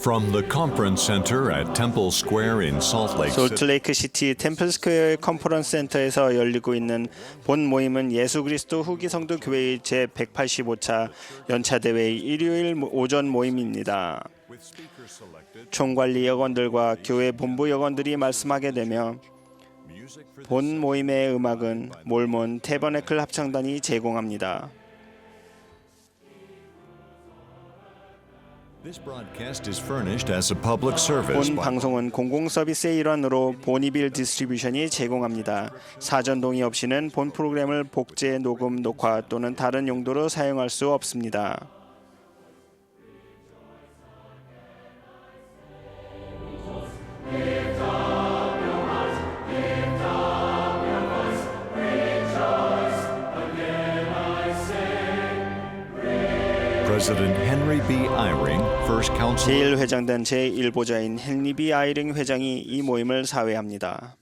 From the conference center at Temple Square in Salt Lake City. 솔트레이크시티 템플스퀘어 컨퍼런스 센터에서 열리고 있는 본 모임은 예수 그리스도 후기 성도 교회의 제185차 연차 대회 일요일 오전 모임입니다. 총관리 여건들과 교회 본부 여건들이 말씀하게 되며 본 모임의 음악은 몰몬 태버네클 합창단이 제공합니다. This broadcast is furnished as a public service. 본 방송은 공공 서비스의 일환으로 보니빌 디스트리뷰션이 제공합니다. 사전 동의 없이는 본 프로그램을 복제, 녹음, 녹화 또는 다른 용도로 사용할 수 없습니다. President Henry B. Eyring, First Counselor. 제1회장단 제1보좌인 헨리 B. 아이링 회장이 이 모임을 사회합니다.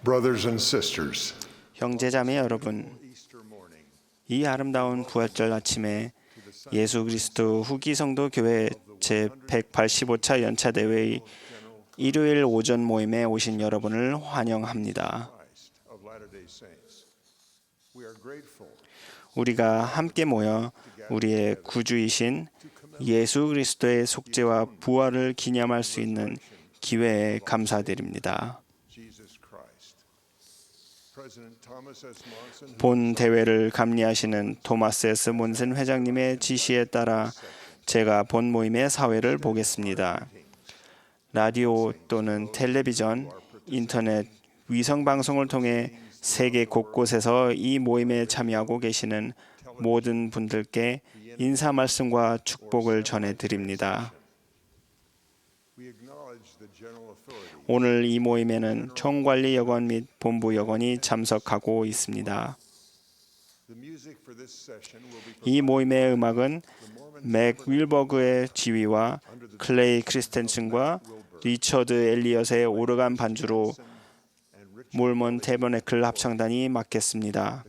Brothers and sisters, 형제자매 여러분, 이 아름다운 부활절 아침에 예수 그리스도 후기 성도 교회 제185차 연차 대회의 일요일 오전 모임에 오신 여러분을 환영합니다. 우리가 함께 모여 우리의 구주이신 예수 그리스도의 속죄와 부활을 기념할 수 있는 기회에 감사드립니다. 본 대회를 감리하시는 토마스 S. 몬슨 회장님의 지시에 따라 제가 본 모임의 사회를 보겠습니다. 라디오 또는 텔레비전, 인터넷, 위성방송을 통해 세계 곳곳에서 이 모임에 참여하고 계시는 모든 분들께 인사 말씀과 축복을 전해드립니다. 오늘 이 모임에는 총관리 여건 및 본부 여건이 참석하고 있습니다. 이 모임의 음악은 맥 윌버그의 지휘와 클레이 크리스텐슨과 리처드 엘리엇의 오르간 반주로 몰몬 태버네클 합창단이 맡겠습니다.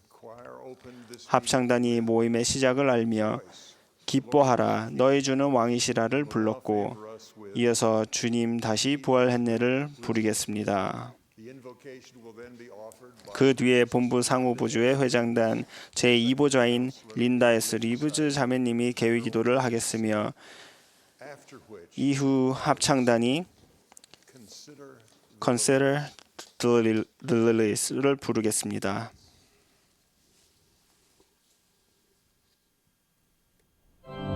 합창단이 모임의 시작을 알며 기뻐하라 너희 주는 왕이시라를 불렀고 이어서 주님 다시 부활했네를 부르겠습니다. 그 뒤에 본부 상호부주의 회장단 제2보좌인 린다 S. 리브즈 자매님이 개회 기도를 하겠으며 이후 합창단이 Consider the Lilies를 부르겠습니다. Let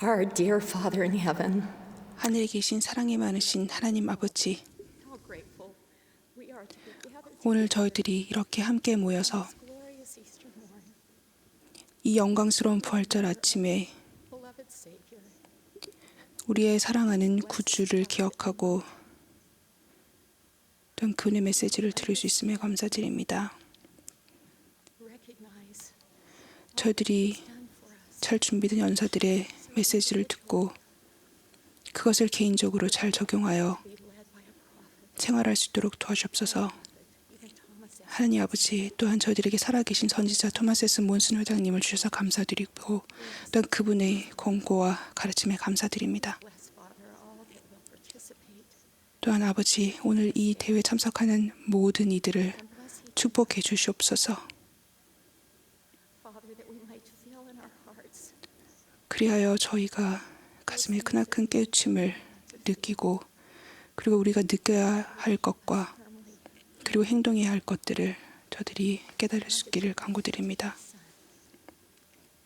Our dear Father in heaven, 하늘에 계신 사랑이 많으신 하나님 아버지, how grateful we are to be gathered 오늘 저희들이 이렇게 함께 모여서 this glorious Easter morn. 이 영광스러운 부활절 아침에 Beloved Savior, 우리의 사랑하는 구주를 기억하고 또한 그분의 메시지를 들을 수 있음에 감사드립니다. recognize 저희들이 done for us. 잘 준비된 연사들의 메시지를 듣고 그것을 개인적으로 잘 적용하여 Be led by a prophet, 생활할 수 있도록 도와주옵소서. even Thomas. 하나님 아버지, 또한 저희들에게 살아계신 선지자 토마스 S. 몬슨 회장님을 주셔서 감사드리고 또한 그분의 권고와 가르침에 감사드립니다. Bless, Father, all that will participate. 또한 아버지, 오늘 이 대회에 참석하는 모든 이들을 And bless each, 축복해 주시옵소서. Father, that we might feel in our hearts 그리하여 저희가 가슴에 크나큰 깨우침을 느끼고 그리고 우리가 느껴야 할 것과 firmly 그리고 행동해야 할 것들을 저들이 깨달을 수 있기를 간구드립니다.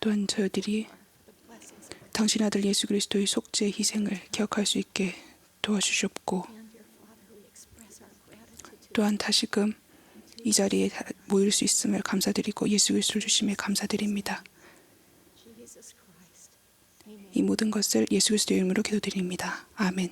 또한 저희들이 the blessings of 당신 아들 예수 그리스도의 속죄 희생을 기억할 수 있게 도와주시옵고 and dear Father, we express our gratitude to 또한 다시금 이 자리에 모일 수 있음을 감사드리고 예수 그리스도를 주심에 감사드립니다. Jesus Christ. Amen. 이 모든 것을 예수 그리스도의 이름으로 기도드립니다. 아멘.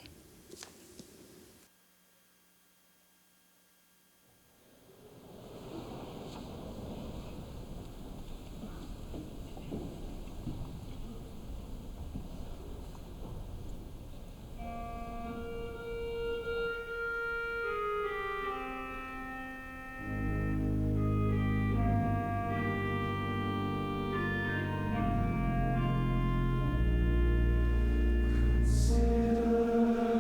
Consider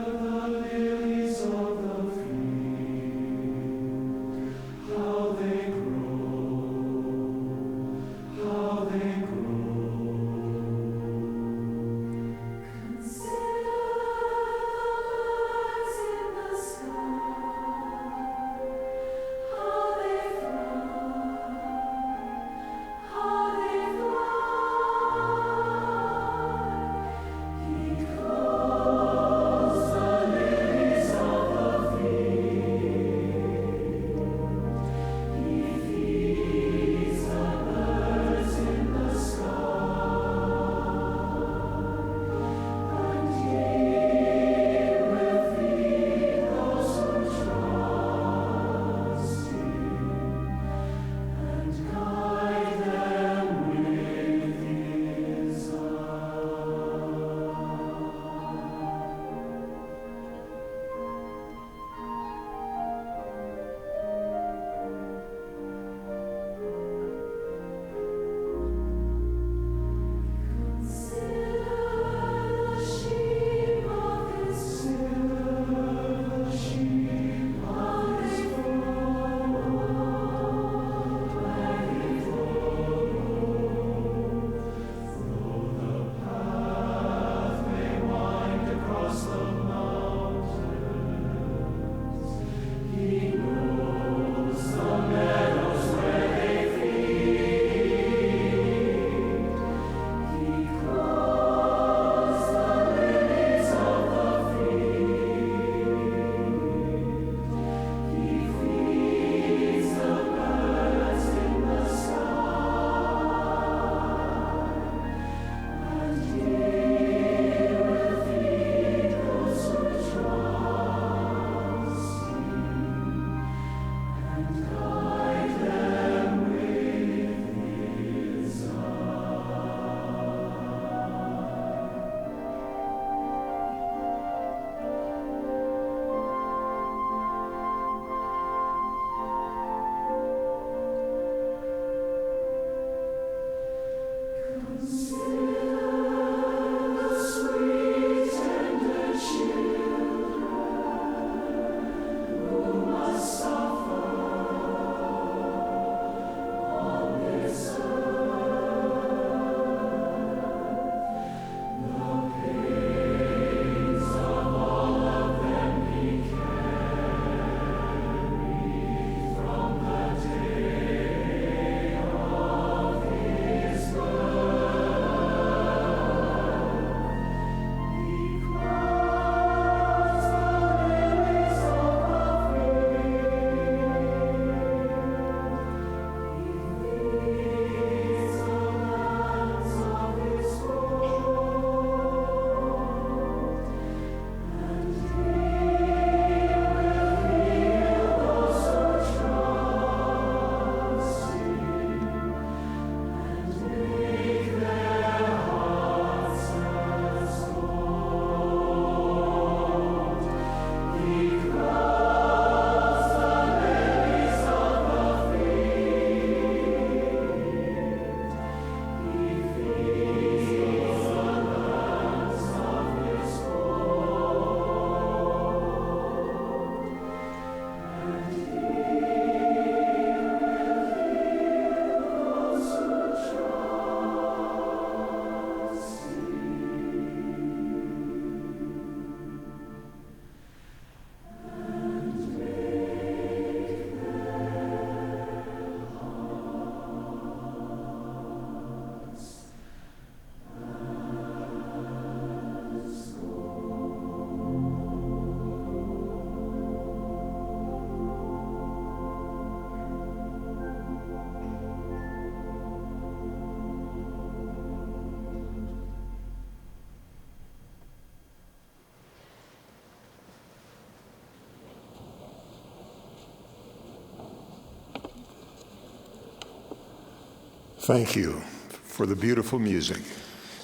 Thank you for the beautiful music.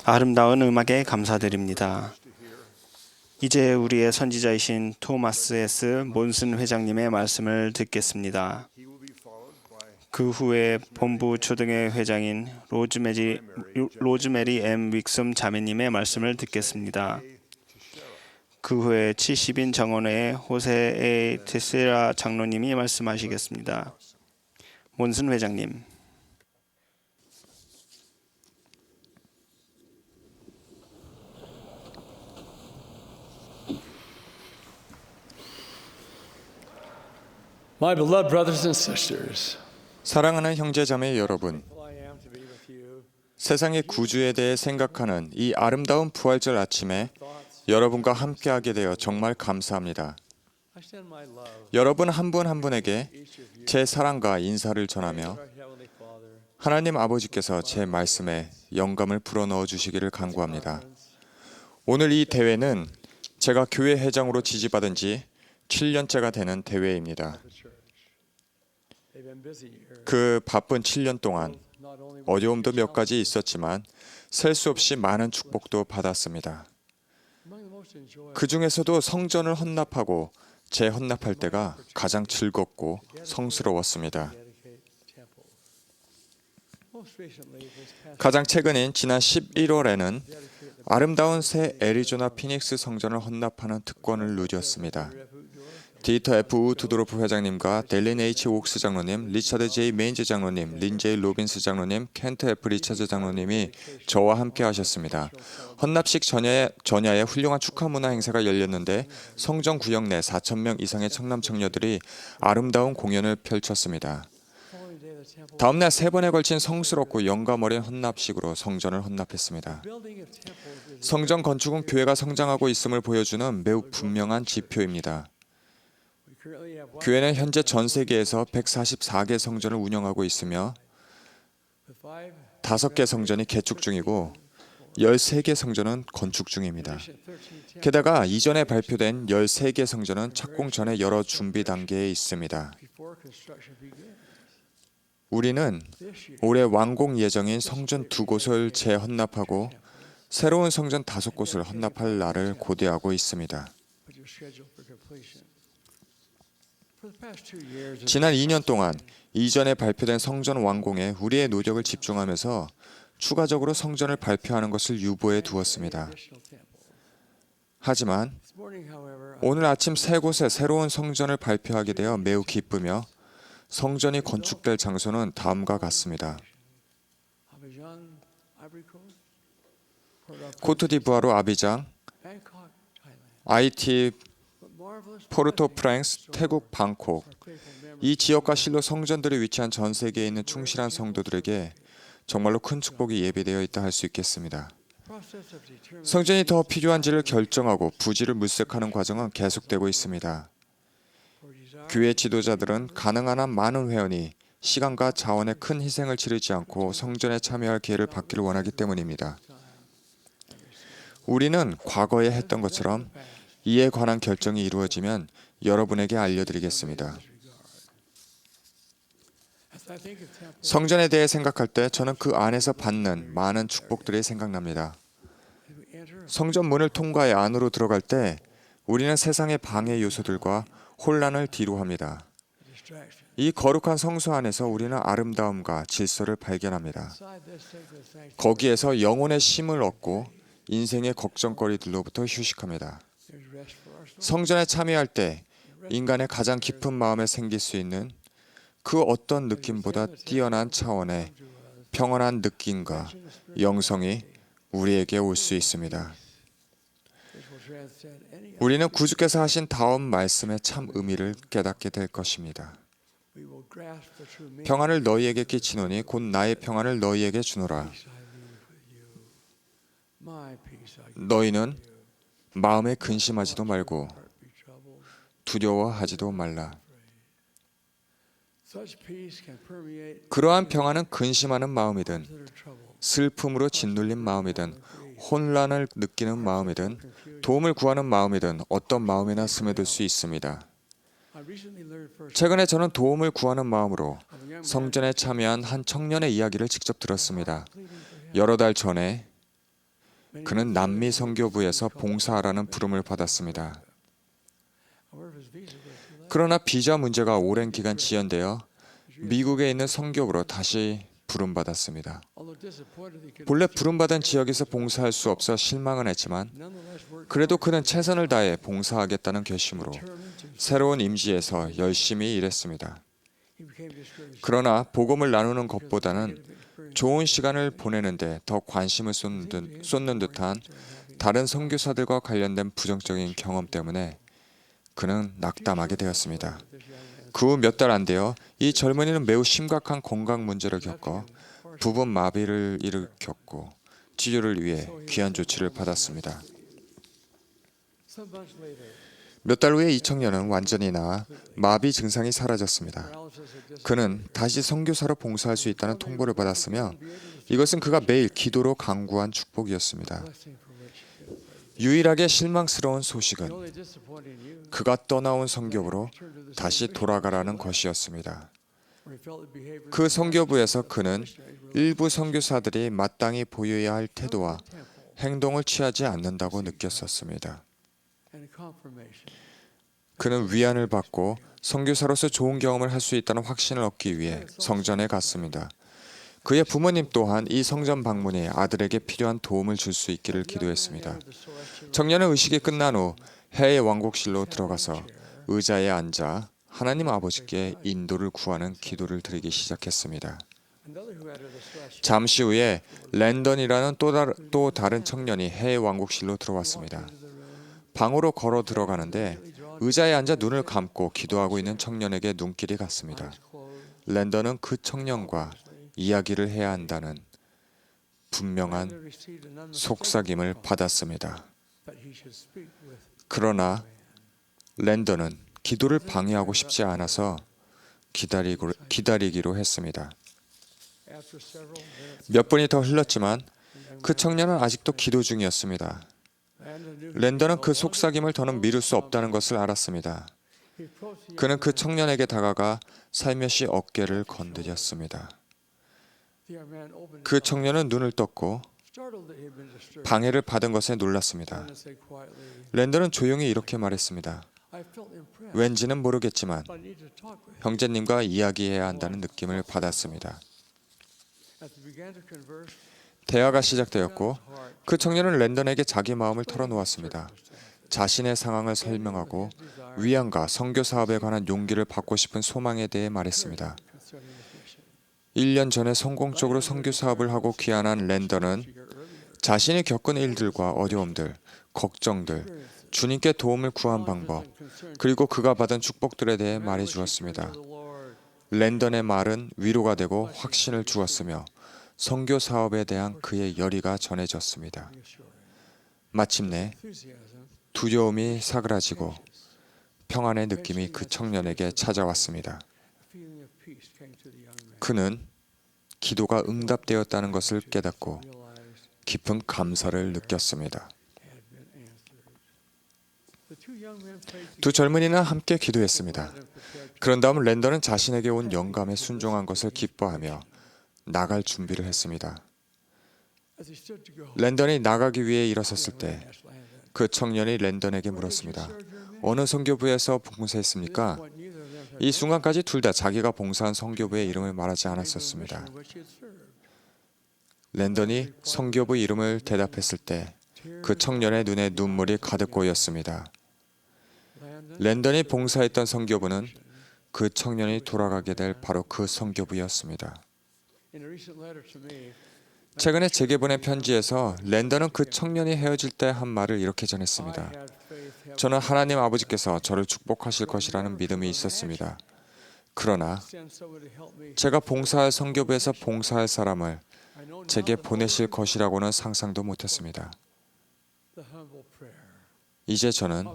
아름다운 음악에 감사드립니다. 이제 우리의 선지자이신 토마스 S. 몬슨 회장님의 말씀을 듣겠습니다. 그 후에 본부 초등회 회장인 로즈메리 M. 윅섬 자매님의 말씀을 듣겠습니다. 그 후에 70인 정원회의 호세 A. 테세라 장로님이 말씀하시겠습니다. 몬슨 회장님. My beloved brothers and sisters, 사랑하는 형제자매 여러분, 세상의 구주에 대해 생각하는 이 아름다운 부활절 아침에 여러분과 함께하게 되어 정말 감사합니다. 여러분 한 분 한 분에게 제 사랑과 인사를 전하며 하나님 아버지께서 제 말씀에 영감을 불어넣어 주시기를 간구합니다. 오늘 이 대회는 제가 교회 회장으로 지지받은 지 7년째가 되는 대회입니다. 그 바쁜 7년 동안 어려움도 몇 가지 있었지만 셀 수 없이 많은 축복도 받았습니다. 그 중에서도 성전을 헌납하고 재헌납할 때가 가장 즐겁고 성스러웠습니다. 가장 최근인 지난 11월에는 아름다운 새 애리조나 피닉스 성전을 헌납하는 특권을 누렸습니다. 디터 F. 우드로프 회장님과 델린 H. 옥스 장로님, 리차드 J. 메인즈 장로님, 린제이 로빈스 장로님, 켄트 F. 리차드 장로님이 저와 함께 하셨습니다. 헌납식 전야에 훌륭한 축하 문화 행사가 열렸는데 성전 구역 내 4,000명 이상의 청남 청녀들이 아름다운 공연을 펼쳤습니다. 다음날 3번에 걸친 성스럽고 영감 어린 헌납식으로 성전을 헌납했습니다. 성전 건축은 교회가 성장하고 있음을 보여주는 매우 분명한 지표입니다. 교회는 현재 전 세계에서 144개 성전을 운영하고 있으며 5개 성전이 개축 중이고 13개 성전은 건축 중입니다. 게다가 이전에 발표된 13개 성전은 착공 전에 여러 준비 단계에 있습니다. 우리는 올해 완공 예정인 성전 2곳을 재헌납하고 새로운 성전 5곳을 헌납할 날을 고대하고 있습니다. 지난 2년 동안 이전에 발표된 성전 완공에 우리의 노력을 집중하면서 추가적으로 성전을 발표하는 것을 유보해 두었습니다. 하지만 오늘 아침 3곳의 새로운 성전을 발표하게 되어 매우 기쁘며 성전이 건축될 장소는 다음과 같습니다. 코트디부아르 아비장, IT 포르토프랑스, 태국 방콕. 이 지역과 실로 성전들이 위치한 전 세계에 있는 충실한 성도들에게 정말로 큰 축복이 예비되어 있다 할 수 있겠습니다. 성전이 더 필요한지를 결정하고 부지를 물색하는 과정은 계속되고 있습니다. 교회 지도자들은 가능한 한 많은 회원이 시간과 자원의 큰 희생을 치르지 않고 성전에 참여할 기회를 받기를 원하기 때문입니다. 우리는 과거에 했던 것처럼 이에 관한 결정이 이루어지면 여러분에게 알려드리겠습니다. 성전에 대해 생각할 때 저는 그 안에서 받는 많은 축복들이 생각납니다. 성전 문을 통과해 안으로 들어갈 때 우리는 세상의 방해 요소들과 혼란을 뒤로합니다. 이 거룩한 성소 안에서 우리는 아름다움과 질서를 발견합니다. 거기에서 영혼의 쉼을 얻고 인생의 걱정거리들로부터 휴식합니다. 성전에 참여할 때 인간의 가장 깊은 마음에 생길 수 있는 그 어떤 느낌보다 뛰어난 차원의 평안한 느낌과 영성이 우리에게 올 수 있습니다. 우리는 구주께서 하신 다음 말씀의 참 의미를 깨닫게 될 것입니다. 평안을 너희에게 끼치노니 곧 나의 평안을 너희에게 주노라. 너희는 마음에 근심하지도 말고 두려워하지도 말라. 그러한 평안은 근심하는 마음이든 슬픔으로 짓눌린 마음이든 혼란을 느끼는 마음이든 도움을 구하는 마음이든 어떤 마음이나 스며들 수 있습니다. 최근에 저는 도움을 구하는 마음으로 성전에 참여한 한 청년의 이야기를 직접 들었습니다. 여러 달 전에 그는 남미 선교부에서 봉사하라는 부름을 받았습니다. 그러나 비자 문제가 오랜 기간 지연되어 미국에 있는 선교부로 다시 부름받았습니다. 본래 부름받은 지역에서 봉사할 수 없어 실망은 했지만 그래도 그는 최선을 다해 봉사하겠다는 결심으로 새로운 임지에서 열심히 일했습니다. 그러나 복음을 나누는 것보다는 좋은 시간을 보내는데 더 관심을 쏟는 듯한 다른 선교사들과 관련된 부정적인 경험 때문에 그는 낙담하게 되었습니다. 그 후 몇 달 안 되어 이 젊은이는 매우 심각한 건강 문제를 겪어 부분 마비를 일으켰고 치료를 위해 귀한 조치를 받았습니다. 몇 달 후에 이 청년은 완전히 나아 마비 증상이 사라졌습니다. 그는 다시 선교사로 봉사할 수 있다는 통보를 받았으며 이것은 그가 매일 기도로 간구한 축복이었습니다. 유일하게 실망스러운 소식은 그가 떠나온 선교부로 다시 돌아가라는 것이었습니다. 그 선교부에서 그는 일부 선교사들이 마땅히 보여야 할 태도와 행동을 취하지 않는다고 느꼈었습니다. 그는 위안을 받고 선교사로서 좋은 경험을 할 수 있다는 확신을 얻기 위해 성전에 갔습니다. 그의 부모님 또한 이 성전 방문이 아들에게 필요한 도움을 줄 수 있기를 기도했습니다. 청년은 의식이 끝난 후 해의 왕곡실로 들어가서 의자에 앉아 하나님 아버지께 인도를 구하는 기도를 드리기 시작했습니다. 잠시 후에 랜던이라는 또 다른 청년이 해의 왕곡실로 들어왔습니다. 방으로 걸어 들어가는데 의자에 앉아 눈을 감고 기도하고 있는 청년에게 눈길이 갔습니다. 랜던은 그 청년과 이야기를 해야 한다는 분명한 속삭임을 받았습니다. 그러나 랜던은 기도를 방해하고 싶지 않아서 기다리기로 했습니다. 몇 분이 더 흘렀지만 그 청년은 아직도 기도 중이었습니다. 랜던은 그 속삭임을 더는 미룰 수 없다는 것을 알았습니다. 그는 그 청년에게 다가가 살며시 어깨를 건드렸습니다. 그 청년은 눈을 떴고 방해를 받은 것에 놀랐습니다. 랜던은 조용히 이렇게 말했습니다. 왠지는 모르겠지만 형제님과 이야기해야 한다는 느낌을 받았습니다. 대화가 시작되었고 그 청년은 랜던에게 자기 마음을 털어놓았습니다. 자신의 상황을 설명하고 위안과 선교 사업에 관한 용기를 받고 싶은 소망에 대해 말했습니다. 1년 전에 성공적으로 선교 사업을 하고 귀환한 랜던은 자신이 겪은 일들과 어려움들, 걱정들, 주님께 도움을 구한 방법, 그리고 그가 받은 축복들에 대해 말해 주었습니다. 랜던의 말은 위로가 되고 확신을 주었으며 선교 사업에 대한 그의 열의가 전해졌습니다. 마침내 두려움이 사그라지고 평안의 느낌이 그 청년에게 찾아왔습니다. 그는 기도가 응답되었다는 것을 깨닫고 깊은 감사를 느꼈습니다. 두 젊은이는 함께 기도했습니다. 그런 다음 랜던은 자신에게 온 영감에 순종한 것을 기뻐하며 나갈 준비를 했습니다. 랜던이 나가기 위해 일어섰을 때 그 청년이 랜던에게 물었습니다. 어느 선교부에서 봉사했습니까? 이 순간까지 둘 다 자기가 봉사한 선교부의 이름을 말하지 않았었습니다. 랜던이 선교부 이름을 대답했을 때 그 청년의 눈에 눈물이 가득 고였습니다. 랜던이 봉사했던 선교부는 그 청년이 돌아가게 될 바로 그 선교부였습니다. 최근에 제게 보낸 편지에서 랜던은 그 청년이 헤어질 때 한 말을 이렇게 전했습니다. 저는 하나님 아버지께서 저를 축복하실 것이라는 믿음이 있었습니다. 그러나 제가 봉사할 선교부에서 봉사할 사람을 제게 보내실 것이라고는 상상도 못했습니다. 이제 저는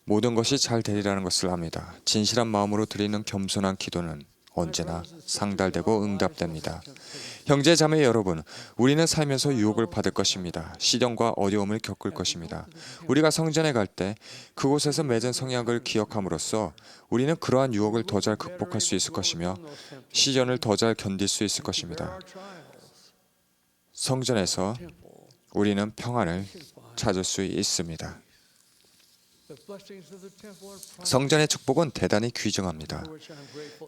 모든 것이 잘 되리라는 것을 압니다. 진실한 마음으로 드리는 겸손한 기도는 언제나 상달되고 응답됩니다. 형제 자매 여러분, 우리는 살면서 유혹을 받을 것입니다. 시련과 어려움을 겪을 것입니다. 우리가 성전에 갈 때 그곳에서 맺은 성약을 기억함으로써 우리는 그러한 유혹을 더 잘 극복할 수 있을 것이며 시련을 더 잘 견딜 수 있을 것입니다. 성전에서 우리는 평안을 찾을 수 있습니다. 성전의 축복은 대단히 귀중합니다.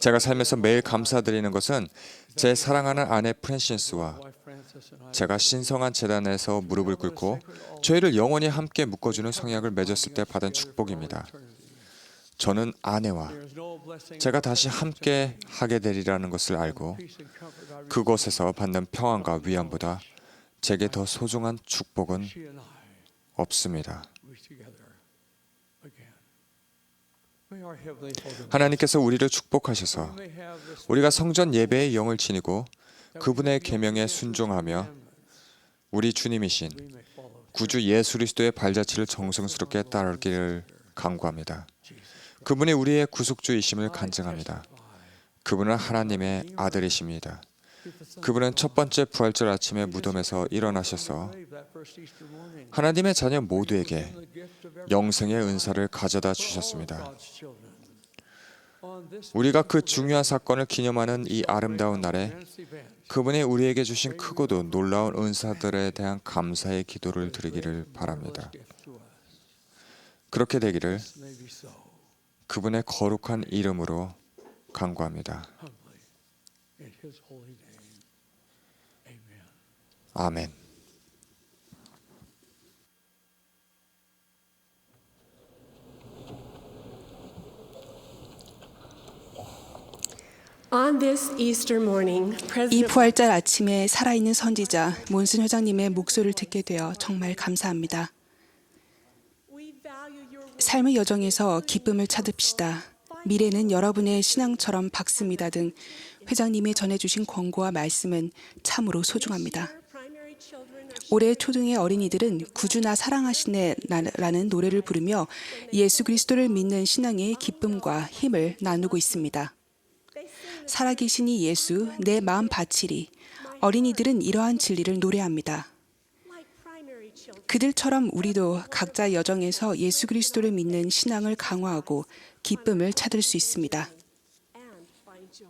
제가 살면서 매일 감사드리는 것은 제 사랑하는 아내 프랜시스와 제가 신성한 제단에서 무릎을 꿇고 저희를 영원히 함께 묶어주는 성약을 맺었을 때 받은 축복입니다. 저는 아내와 제가 다시 함께 하게 되리라는 것을 알고 그곳에서 받는 평안과 위안보다 제게 더 소중한 축복은 없습니다. 하나님께서 우리를 축복하셔서 우리가 성전 예배의 영을 지니고 그분의 계명에 순종하며 우리 주님이신 구주 예수 그리스도의 발자취를 정성스럽게 따르기를 간구합니다. 그분이 우리의 구속주이심을 간증합니다. 그분은 하나님의 아들이십니다. 그분은 첫 번째 부활절 아침에 무덤에서 일어나셔서 하나님의 자녀 모두에게 영생의 은사를 가져다 주셨습니다. 우리가 그 중요한 사건을 기념하는 이 아름다운 날에 그분이 우리에게 주신 크고도 놀라운 은사들에 대한 감사의 기도를 드리기를 바랍니다. 그렇게 되기를 그분의 거룩한 이름으로 간구합니다. 아멘. On this Easter morning, 이 President 부활절 아침에 살아있는 선지자 몬슨 회장님의 목소리를 듣게 되어 정말 감사합니다. we value your 삶의 여정에서 기쁨을 찾읍시다. 미래는 여러분의 신앙처럼 밝습니다 등 회장님이 전해주신 권고와 말씀은 참으로 소중합니다. primary children are 올해 초등의 어린이들은 구주나 사랑하시네 라는 노래를 부르며 예수 그리스도를 믿는 신앙의 기쁨과 힘을 나누고 있습니다. 살아계신 이 예수 내 마음 바치리. 어린이들은 이러한 진리를 노래합니다. like primary children 그들처럼 우리도 각자 여정에서 예수 그리스도를 믿는 신앙을 강화하고 기쁨을 찾을 수 있습니다. and find joy.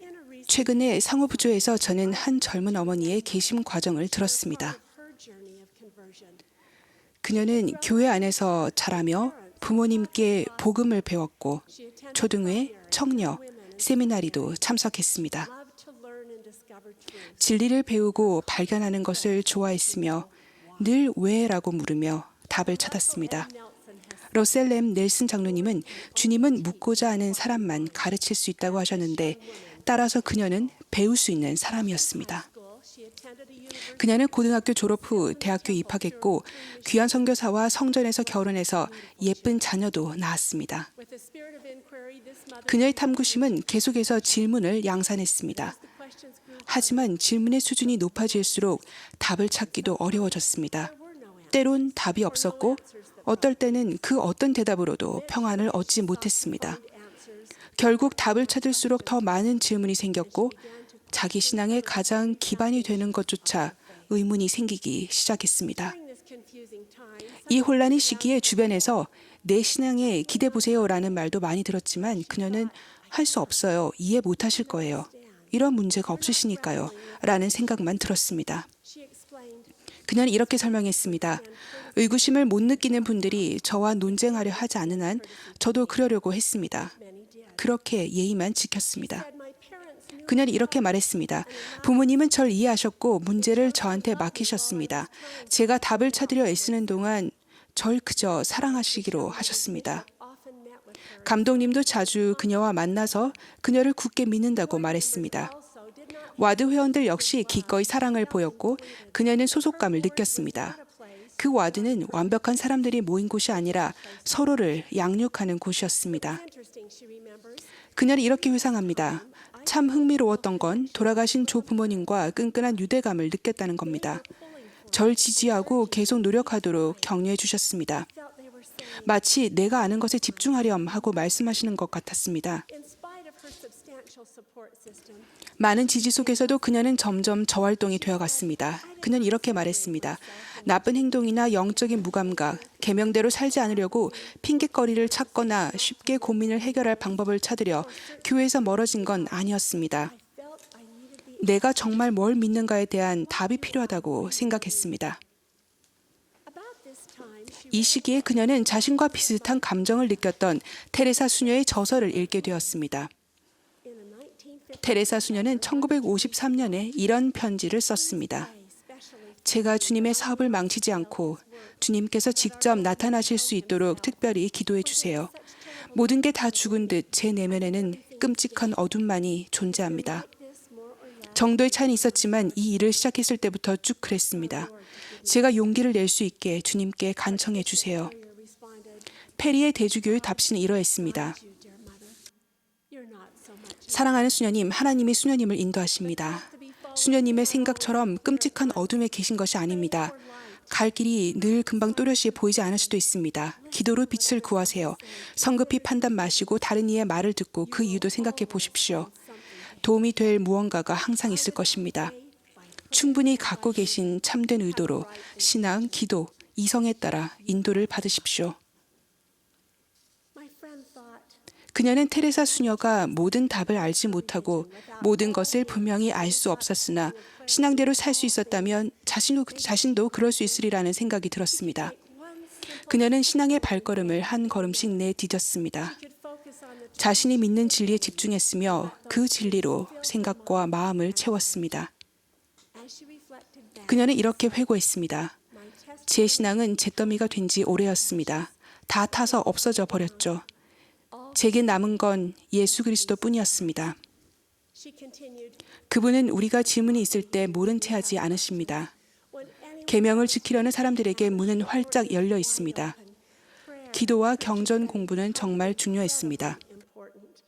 In a recent 최근에 상호부조에서 저는 한 젊은 어머니의 개심 과정을 들었습니다. her journey of conversion, 그녀는 교회 안에서 자라며 부모님께 복음을 배웠고 she attended 초등회, 청녀, 세미나리도 참석했습니다. loved to learn and discover truth. 진리를 배우고 발견하는 것을 좋아했으며 늘 왜라고 물으며 답을 찾았습니다. 러셀 램 넬슨 장로님은 주님은 묻고자 하는 사람만 가르칠 수 있다고 하셨는데 따라서 그녀는 배울 수 있는 사람이었습니다. She attended a university 그녀는 고등학교 졸업 후 대학교 입학했고 귀한 선교사와 성전에서 결혼해서 예쁜 자녀도 낳았습니다. with the spirit of inquiry. This mother 그녀의 탐구심은 계속해서 질문을 양산했습니다. questions grew. 하지만 질문의 수준이 높아질수록 답을 찾기도 어려워졌습니다. 때론 답이 없었고 어떨 때는 그 어떤 대답으로도 평안을 얻지 못했습니다. 결국 답을 찾을수록 더 많은 질문이 생겼고 자기 신앙의 가장 기반이 되는 것조차 의문이 생기기 시작했습니다. During this confusing time, 이 혼란의 시기에 주변에서 내 신앙에 기대보세요라는 말도 많이 들었지만 그녀는 할 수 없어요. 이해 못하실 거예요. 이런 문제가 없으시니까요. 라는 생각만 들었습니다. she explained, 그녀는 이렇게 설명했습니다. 의구심을 못 느끼는 분들이 저와 논쟁하려 하지 않은 한 저도 그러려고 했습니다. many did. 그렇게 예의만 지켰습니다. Said, my parents knew 그녀는 이렇게 말했습니다. 부모님은 절 이해하셨고 문제를 저한테 맡기셨습니다. 제가 답을 찾으려 애쓰는 동안 절 그저 사랑하시기로 하셨습니다. often met with her. 감독님도 자주 그녀와 만나서 그녀를 굳게 믿는다고 말했습니다. Also did not 와드 회원들 역시 기꺼이 사랑을 보였고 그녀는 소속감을 느꼈습니다. 그 와드는 완벽한 사람들이 모인 곳이 아니라 서로를 양육하는 곳이었습니다. interesting, she remembers. 그녀는 이렇게 회상합니다. 참 흥미로웠던 건 돌아가신 조 부모님과 끈끈한 유대감을 느꼈다는 겁니다. 절 지지하고 계속 노력하도록 격려해 주셨습니다. Felt they were saying, 마치 내가 아는 것에 집중하렴 하고 말씀하시는 것 같았습니다. in spite of support system. 많은 지지 속에서도 그녀는 점점 저활동이 되어갔습니다. 그녀는 이렇게 말했습니다. 나쁜 행동이나 영적인 무감각, 계명대로 살지 않으려고 핑곗거리를 찾거나 쉽게 고민을 해결할 방법을 찾으려 교회에서 멀어진 건 아니었습니다. Felt I needed the 내가 정말 뭘 믿는가에 대한 답이 필요하다고 생각했습니다. About this time, she 이 시기에 그녀는 자신과 비슷한 감정을 느꼈던 테레사 수녀의 저서를 읽게 되었습니다. in a 1950 테레사 수녀는 1953년에 이런 편지를 썼습니다. especially 제가 주님의 사업을 망치지 않고 주님께서 직접 나타나실 수 있도록 특별히 기도해 주세요. 모든 게 다 죽은 듯 제 내면에는 끔찍한 어둠만이 존재합니다. this more or less 정도의 차이는 있었지만 이 일을 시작했을 때부터 쭉 그랬습니다. 제가 용기를 낼 수 있게 주님께 간청해 주세요. responded, 페리의 대주교의 답신은 이러했습니다. "You dear mother, you're not so much 사랑하는 수녀님, 하나님이 수녀님을 인도하십니다. 수녀님의 생각처럼 끔찍한 어둠에 계신 것이 아닙니다. 갈 길이 늘 금방 또렷이 보이지 않을 수도 있습니다. 기도로 빛을 구하세요. 성급히 판단 마시고 다른 이의 말을 듣고 그 이유도 생각해 보십시오. 도움이 될 무언가가 항상 있을 것입니다. 충분히 갖고 계신 참된 의도로 신앙, 기도, 이성에 따라 인도를 받으십시오. My friend thought 그녀는 테레사 수녀가 모든 답을 알지 못하고 모든 것을 분명히 알 수 없었으나 신앙대로 살 수 있었다면 자신도 그럴 수 있으리라는 생각이 들었습니다. 그녀는 신앙의 발걸음을 한 걸음씩 내디뎠습니다. could focus on the 자신이 믿는 진리에 집중했으며 그 진리로 생각과 마음을 채웠습니다. as she reflected back, 그녀는 이렇게 회고했습니다. my test 제 신앙은 잿더미가 된 지 오래였습니다. 다 타서 없어져 버렸죠. 제게 남은 건 예수 그리스도 뿐이었습니다. she continued, 그분은 우리가 질문이 있을 때 모른 채 하지 않으십니다. when anyone 계명을 지키려는 사람들에게 문은 활짝 열려 있습니다. 기도와 경전 공부는 정말 중요했습니다. important.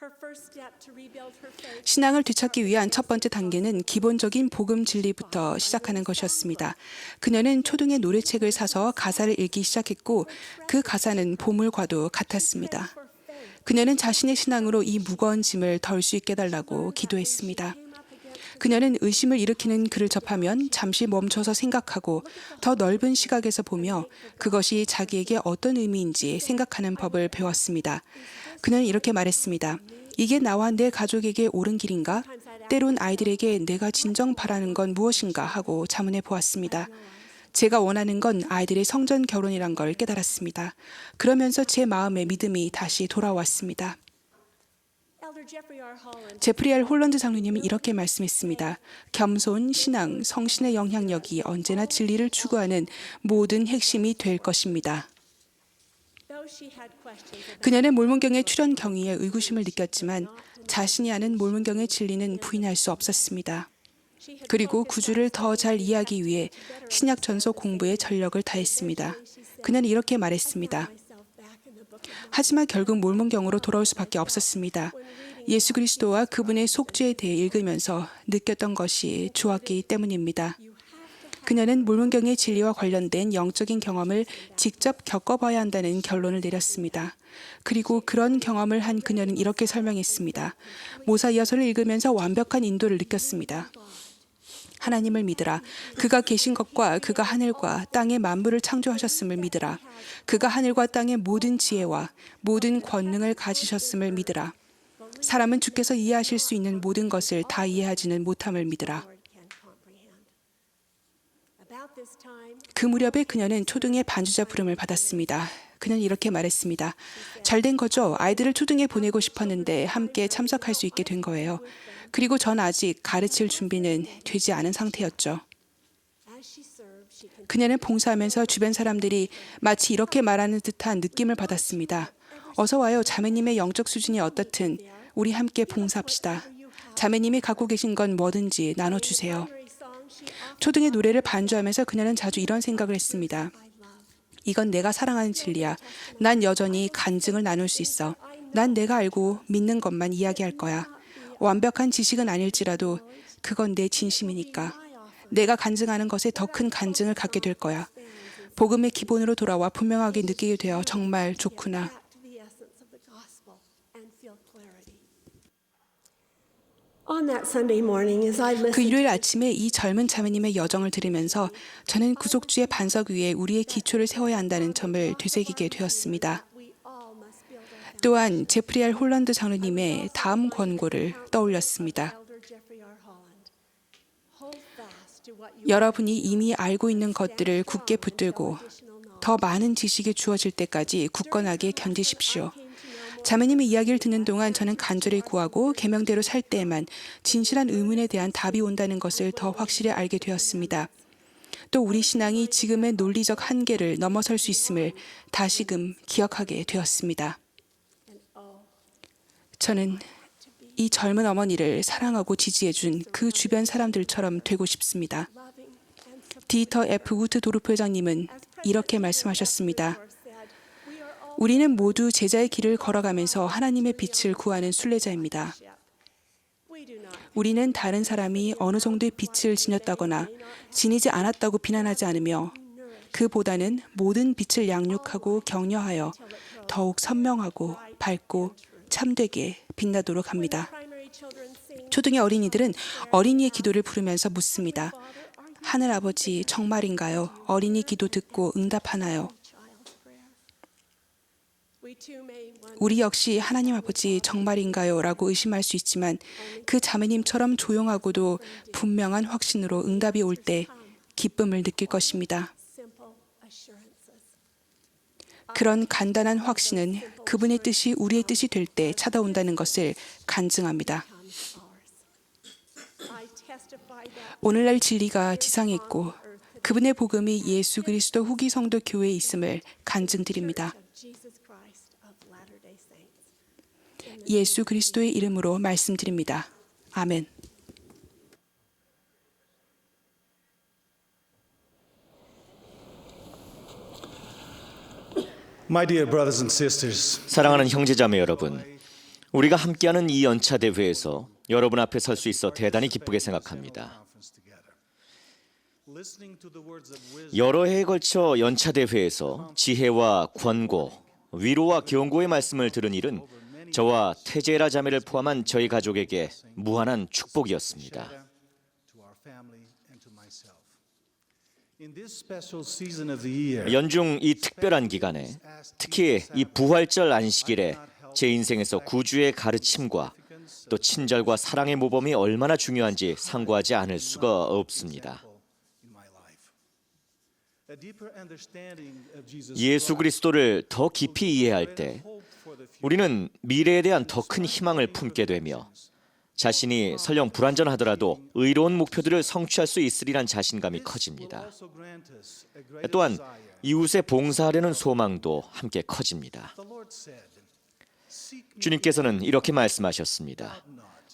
Her first step to rebuild her faith 신앙을 되찾기 위한 첫 번째 단계는 기본적인 복음 진리부터 시작하는 것이었습니다. 그녀는 초등의 노래책을 사서 가사를 읽기 시작했고 그 가사는 보물과도 같았습니다. 그녀는 자신의 신앙으로 이 무거운 짐을 덜 수 있게 해달라고 기도했습니다. 그녀는 의심을 일으키는 글을 접하면 잠시 멈춰서 생각하고 더 넓은 시각에서 보며 그것이 자기에게 어떤 의미인지 생각하는 법을 배웠습니다. 그녀는 이렇게 말했습니다. 이게 나와 내 가족에게 옳은 길인가? 때론 아이들에게 내가 진정 바라는 건 무엇인가 하고 자문해 보았습니다. 제가 원하는 건 아이들의 성전 결혼이란 걸 깨달았습니다. 그러면서 제 마음의 믿음이 다시 돌아왔습니다. Elder Jeffrey R. Holland 제프리 R. 홀런드 장로님은 이렇게 말씀했습니다. 겸손, 신앙, 성신의 영향력이 언제나 진리를 추구하는 모든 핵심이 될 것입니다. though she had questions about 그녀는 몰몬경의 출현 경위에 의구심을 느꼈지만 자신이 아는 몰몬경의 진리는 부인할 수 없었습니다. 그리고 구주를 더 잘 이해하기 위해 신약 전서 공부에 전력을 다했습니다. 그녀는 이렇게 말했습니다. myself back in the book of 하지만 결국 몰몬경으로 돌아올 수밖에 없었습니다. 예수 그리스도와 그분의 속죄에 대해 읽으면서 느꼈던 것이 좋았기 때문입니다. 그녀는 몰몬경의 진리와 관련된 영적인 경험을 직접 겪어봐야 한다는 결론을 내렸습니다. 그리고 그런 경험을 한 그녀는 이렇게 설명했습니다. 모사이어서를 읽으면서 완벽한 인도를 느꼈습니다. 하나님을 믿으라. 그가 계신 것과 그가 하늘과 땅의 만물을 창조하셨음을 믿으라. 그가 하늘과 땅의 모든 지혜와 모든 권능을 가지셨음을 믿으라. 사람은 주께서 이해하실 수 있는 모든 것을 다 이해하지는 못함을 믿으라. Lord can comprehend. About this time, 그 무렵에 그녀는 초등의 반주자 부름을 받았습니다. 그녀는 이렇게 말했습니다. 잘된 거죠. 아이들을 초등에 보내고 싶었는데 함께 참석할 수 있게 된 거예요. 그리고 전 아직 가르칠 준비는 되지 않은 상태였죠. as she served, she continued, 그녀는 봉사하면서 주변 사람들이 마치 이렇게 말하는 듯한 느낌을 받았습니다. 어서 와요. 자매님의 영적 수준이 어떻든 우리 함께 봉사합시다. 자매님이 갖고 계신 건 뭐든지 나눠주세요. every song she offered, 초등의 노래를 반주하면서 그녀는 자주 이런 생각을 했습니다. 이건 내가 사랑하는 진리야. 난 여전히 간증을 나눌 수 있어. 난 내가 알고 믿는 것만 이야기할 거야. 완벽한 지식은 아닐지라도 그건 내 진심이니까. 내가 간증하는 것에 더 큰 간증을 갖게 될 거야. 복음의 기본으로 돌아와 분명하게 느끼게 되어 정말 좋구나. back to the essence of the gospel and feel clarity. On that Sunday morning, as I 그 listened 일요일 아침에 이 젊은 자매님의 여정을 들으면서 저는 구속주의 반석 위에 우리의 기초를 세워야 한다는 점을 되새기게 되었습니다. we all must build our foundation. 또한 제프리 R. 홀런드 장로님의 다음 권고를 떠올렸습니다. Elder Jeffrey R. Holland. Hold fast to what you 여러분이 이미 알고 있는 것들을 굳게 붙들고 더 많은 지식이 주어질 때까지 굳건하게 견디십시오. 자매님의 이야기를 듣는 동안 저는 간절히 구하고 계명대로 살 때에만 진실한 의문에 대한 답이 온다는 것을 더 확실히 알게 되었습니다. 또 우리 신앙이 지금의 논리적 한계를 넘어설 수 있음을 다시금 기억하게 되었습니다. 저는 이 젊은 어머니를 사랑하고 지지해준 그 주변 사람들처럼 되고 싶습니다. 디터 F. 우트 도르프 회장님은 이렇게 말씀하셨습니다. 우리는 모두 제자의 길을 걸어가면서 하나님의 빛을 구하는 순례자입니다. 우리는 다른 사람이 어느 정도의 빛을 지녔다거나 지니지 않았다고 비난하지 않으며 그보다는 모든 빛을 양육하고 격려하여 더욱 선명하고 밝고 참되게 빛나도록 합니다. 초등의 어린이들은 어린이의 기도를 부르면서 묻습니다. 하늘 아버지 정말인가요? 어린이 기도 듣고 응답하나요? 우리 역시 하나님 아버지 정말인가요? 라고 의심할 수 있지만 그 자매님처럼 조용하고도 분명한 확신으로 응답이 올 때 기쁨을 느낄 것입니다. 그런 간단한 확신은 그분의 뜻이 우리의 뜻이 될 때 찾아온다는 것을 간증합니다. 오늘날 진리가 지상에 있고 그분의 복음이 예수 그리스도 후기 성도 교회에 있음을 간증드립니다. 예수 그리스도의 이름으로 말씀드립니다. 아멘. My dear brothers and sisters, 사랑하는 형제자매 여러분, 우리가 함께하는 이 연차 대회에서 여러분 앞에 설 수 있어 대단히 기쁘게 생각합니다. 여러 해에 걸쳐 연차 대회에서 지혜와 권고, 위로와 경고의 말씀을 들은 일은 저와 테제라 자매를 포함한 저희 가족에게 무한한 축복이었습니다. 연중 이 특별한 기간에 특히 이 부활절 안식일에 제 인생에서 구주의 가르침과 또 친절과 사랑의 모범이 얼마나 중요한지 상고하지 않을 수가 없습니다. 예수 그리스도를 더 깊이 이해할 때 우리는 미래에 대한 더 큰 희망을 품게 되며 자신이 설령 불완전하더라도 의로운 목표들을 성취할 수 있으리란 자신감이 커집니다. 또한 이웃에 봉사하려는 소망도 함께 커집니다. 주님께서는 이렇게 말씀하셨습니다.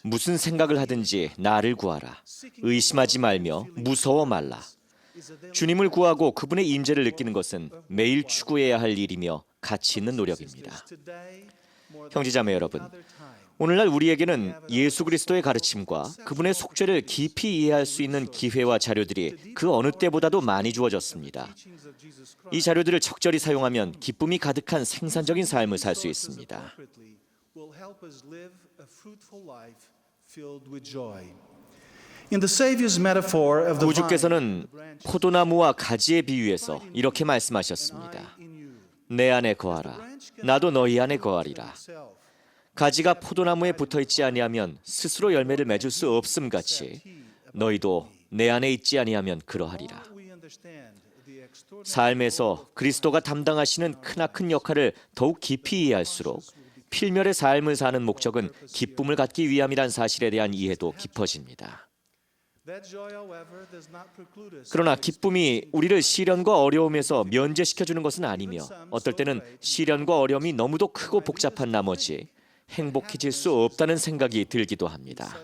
무슨 생각을 하든지 나를 구하라. 의심하지 말며 무서워 말라. 주님을 구하고 그분의 임재를 느끼는 것은 매일 추구해야 할 일이며 가치 있는 노력입니다. 형제자매 여러분, 오늘날 우리에게는 예수 그리스도의 가르침과 그분의 속죄를 깊이 이해할 수 있는 기회와 자료들이 그 어느 때보다도 많이 주어졌습니다. 이 자료들을 적절히 사용하면 기쁨이 가득한 생산적인 삶을 살 수 있습니다. 구주께서는 포도나무와 가지의 비유에서 이렇게 말씀하셨습니다. 내 안에 거하라. 나도 너희 안에 거하리라. 가지가 포도나무에 붙어있지 아니하면 스스로 열매를 맺을 수 없음 같이 너희도 내 안에 있지 아니하면 그러하리라. 삶에서 그리스도가 담당하시는 크나큰 역할을 더욱 깊이 이해할수록 필멸의 삶을 사는 목적은 기쁨을 갖기 위함이란 사실에 대한 이해도 깊어집니다. 그러나 기쁨이 우리를 시련과 어려움에서 면제시켜주는 것은 아니며 어떨 때는 시련과 어려움이 너무도 크고 복잡한 나머지 행복해질 수 없다는 생각이 들기도 합니다.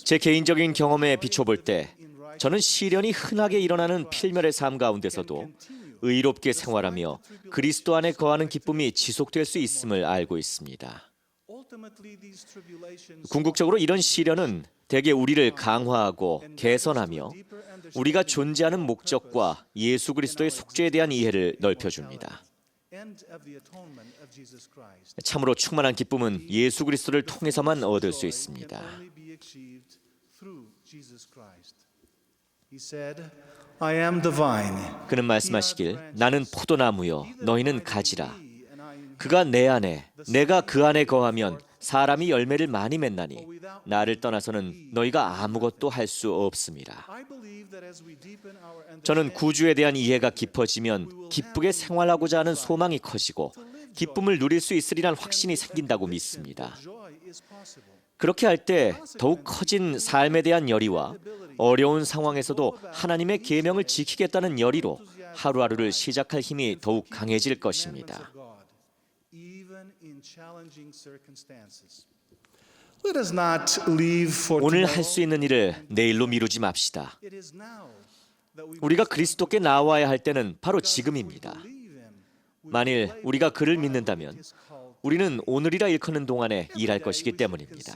제 개인적인 경험에 비춰볼 때 저는 시련이 흔하게 일어나는 필멸의 삶 가운데서도 의롭게 생활하며 그리스도 안에 거하는 기쁨이 지속될 수 있음을 알고 있습니다. 궁극적으로 이런 시련은 대개 우리를 강화하고 개선하며 우리가 존재하는 목적과 예수 그리스도의 속죄에 대한 이해를 넓혀줍니다. 참으로 충만한 기쁨은 예수 그리스도를 통해서만 얻을 수 있습니다. 그는 말씀하시길 나는 포도나무요 너희는 가지라. 그가 내 안에 내가 그 안에 거하면 사람이 열매를 많이 맺나니 나를 떠나서는 너희가 아무것도 할 수 없음이라. 저는 구주에 대한 이해가 깊어지면 기쁘게 생활하고자 하는 소망이 커지고 기쁨을 누릴 수 있으리란 확신이 생긴다고 믿습니다. 그렇게 할 때 더욱 커진 삶에 대한 열의와 어려운 상황에서도 하나님의 계명을 지키겠다는 열의로 하루하루를 시작할 힘이 더욱 강해질 것입니다. 오늘 할 수 있는 일을 내일로 미루지 맙시다. 우리가 그리스도께 나와야 할 때는 바로 지금입니다. 만일 우리가 그를 믿는다면 우리는 오늘이라 일컫는 동안에 일할 것이기 때문입니다.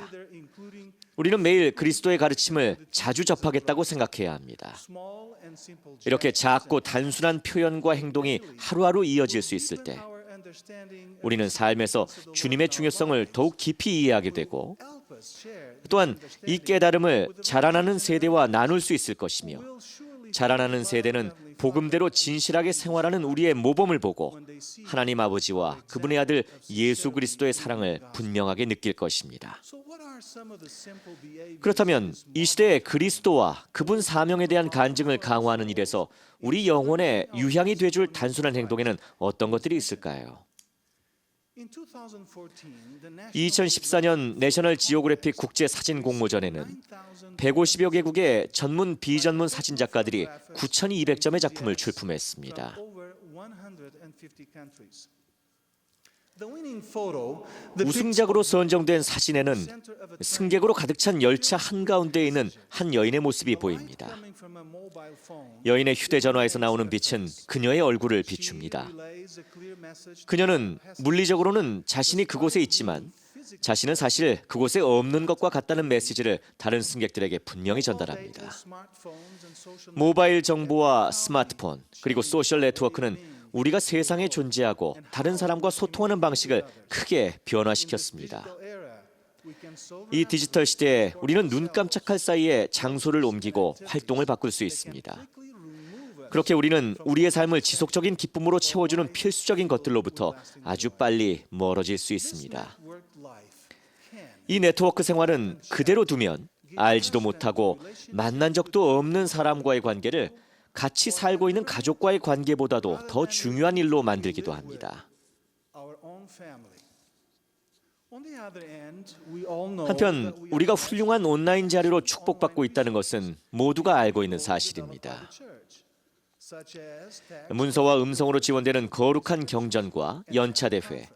우리는 매일 그리스도의 가르침을 자주 접하겠다고 생각해야 합니다. 이렇게 작고 단순한 표현과 행동이 하루하루 이어질 수 있을 때 우리는 삶에서 주님의 중요성을 더욱 깊이 이해하게 되고 또한 이 깨달음을 자라나는 세대와 나눌 수 있을 것이며 자라나는 세대는 복음대로 진실하게 생활하는 우리의 모범을 보고 하나님 아버지와 그분의 아들 예수 그리스도의 사랑을 분명하게 느낄 것입니다. 그렇다면 이 시대의 그리스도와 그분 사명에 대한 간증을 강화하는 일에서 우리 영혼에 유향이 되줄 단순한 행동에는 어떤 것들이 있을까요? 2014년 내셔널 지오그래픽 국제 사진 공모전에는 150여 개국의 전문 비전문 사진 작가들이 9,200점의 작품을 출품했습니다. 우승작으로 선정된 사진에는 승객으로 가득 찬 열차 한가운데에 있는 한 여인의 모습이 보입니다. 여인의 휴대전화에서 나오는 빛은 그녀의 얼굴을 비춥니다. 그녀는 물리적으로는 자신이 그곳에 있지만 자신은 사실 그곳에 없는 것과 같다는 메시지를 다른 승객들에게 분명히 전달합니다. 모바일 정보와 스마트폰 그리고 소셜 네트워크는 우리가 세상에 존재하고 다른 사람과 소통하는 방식을 크게 변화시켰습니다. 이 디지털 시대에 우리는 눈 깜짝할 사이에 장소를 옮기고 활동을 바꿀 수 있습니다. 그렇게 우리는 우리의 삶을 지속적인 기쁨으로 채워주는 필수적인 것들로부터 아주 빨리 멀어질 수 있습니다. 이 네트워크 생활은 그대로 두면 알지도 못하고 만난 적도 없는 사람과의 관계를 같이 살고 있는 가족과의 관계보다도 더 중요한 일로 만들기도 합니다. 한편 우리가 훌륭한 온라인 자료로 축복받고 있다는 것은 모두가 알고 있는 사실입니다. 문서와 음성으로 지원되는 거룩한 경전과 연차대회,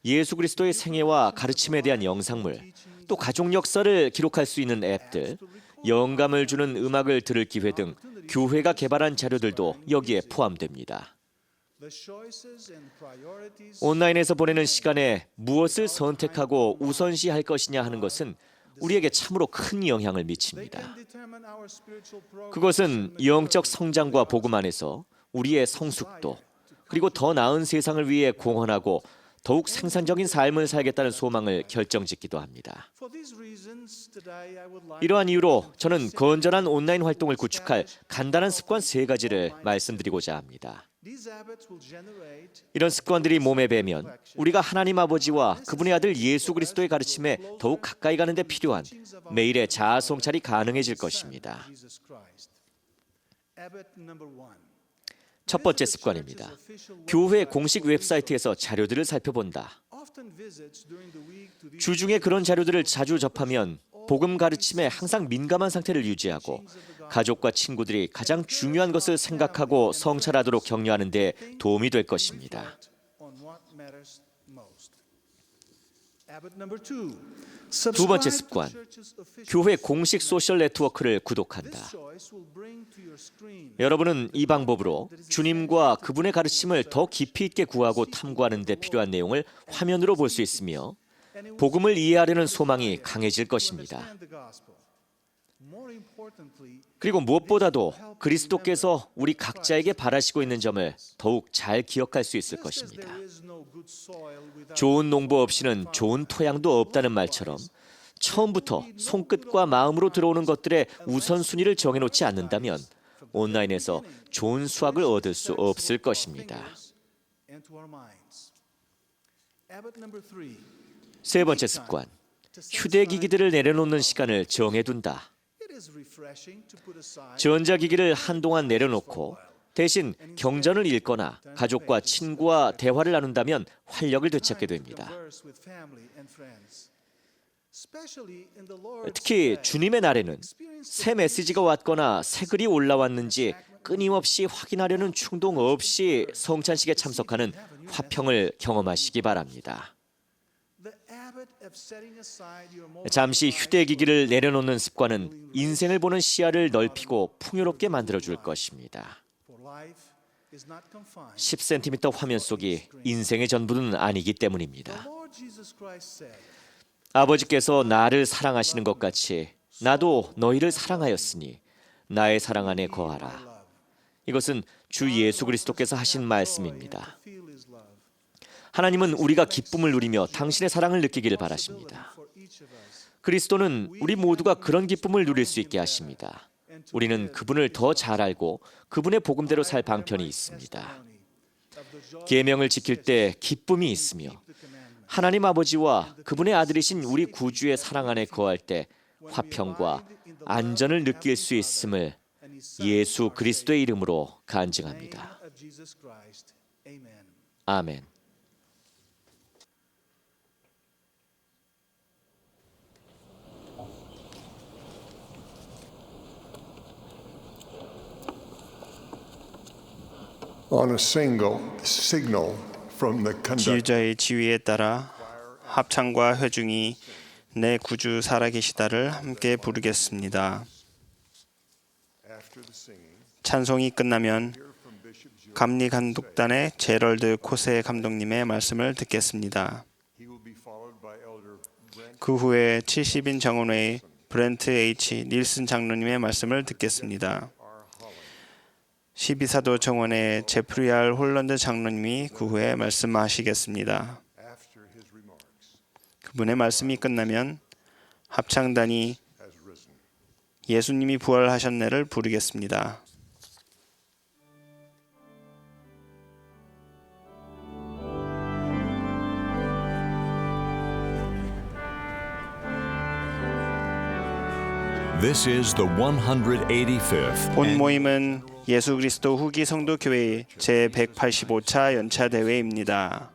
예수 그리스도의 생애와 가르침에 대한 영상물, 또 가족 역사를 기록할 수 있는 앱들, 영감을 주는 음악을 들을 기회 등 교회가 개발한 자료들도 여기에 포함됩니다. 온라인에서 보내는 시간에 무엇을 선택하고 우선시할 것이냐 하는 것은 우리에게 참으로 큰 영향을 미칩니다. 그것은 영적 성장과 복음 안에서 우리의 성숙도 그리고 더 나은 세상을 위해 공헌하고 더욱 생산적인 삶을 살겠다는 소망을 결정짓기도 합니다. 이러한 이유로 저는 건전한 온라인 활동을 구축할 간단한 습관 3가지를 말씀드리고자 합니다. 이런 습관들이 몸에 배면 우리가 하나님 아버지와 그분의 아들 예수 그리스도의 가르침에 더욱 가까이 가는 데 필요한 매일의 자아 성찰이 가능해질 것입니다. 첫 번째 습관입니다. 교회 공식 웹사이트에서 자료들을 살펴본다. 주중에 그런 자료들을 자주 접하면 복음 가르침에 항상 민감한 상태를 유지하고 가족과 친구들이 가장 중요한 것을 생각하고 성찰하도록 격려하는 데 도움이 될 것입니다. 두 번째 습관, 교회 공식 소셜 네트워크를 구독한다. 여러분은 이 방법으로 주님과 그분의 가르침을 더 깊이 있게 구하고 탐구하는 데 필요한 내용을 화면으로 볼 수 있으며 복음을 이해하려는 소망이 강해질 것입니다. 그리고 무엇보다도 그리스도께서 우리 각자에게 바라시고 있는 점을 더욱 잘 기억할 수 있을 것입니다. 좋은 농부 없이는 좋은 토양도 없다는 말처럼 처음부터 손끝과 마음으로 들어오는 것들의 우선순위를 정해놓지 않는다면 온라인에서 좋은 수확을 얻을 수 없을 것입니다. 세 번째 습관, 휴대기기들을 내려놓는 시간을 정해둔다. 전자기기를 한동안 내려놓고 대신 경전을 읽거나 가족과 친구와 대화를 나눈다면 활력을 되찾게 됩니다. 특히 주님의 날에는 새 메시지가 왔거나 새 글이 올라왔는지 끊임없이 확인하려는 충동 없이 성찬식에 참석하는 화평을 경험하시기 바랍니다. 잠시 휴대기기를 내려놓는 습관은 인생을 보는 시야를 넓히고 풍요롭게 만들어줄 것입니다. 10cm 화면 속이 인생의 전부는 아니기 때문입니다. 아버지께서 나를 사랑하시는 것 같이 나도 너희를 사랑하였으니 나의 사랑 안에 거하라. 이것은 주 예수 그리스도께서 하신 말씀입니다. 하나님은 우리가 기쁨을 누리며 당신의 사랑을 느끼기를 바라십니다. 그리스도는 우리 모두가 그런 기쁨을 누릴 수 있게 하십니다. 우리는 그분을 더 잘 알고 그분의 복음대로 살 방편이 있습니다. 계명을 지킬 때 기쁨이 있으며 하나님 아버지와 그분의 아들이신 우리 구주의 사랑 안에 거할 때 화평과 안전을 느낄 수 있음을 예수 그리스도의 이름으로 간증합니다. 아멘. On a signal from the conductor, 지휘자의 지휘에 따라 합창과 회중이 내 구주 살아계시다를 함께 부르겠습니다. 찬송이 끝나면 감리 감독단의 제럴드 코세 감독님의 말씀을 듣겠습니다. 그 후에 70인 정원회의 브렌트 H. 닐슨 장로님의 말씀을 듣겠습니다. 12사도 정원의 제프리 R. 홀런드 장로님이 그 후에 말씀하시겠습니다. 그분의 말씀이 끝나면 합창단이 예수님이 부활하셨네를 부르겠습니다. This is the 185th 본 모임은 예수 그리스도 후기 성도 교회 제185차 연차 대회입니다.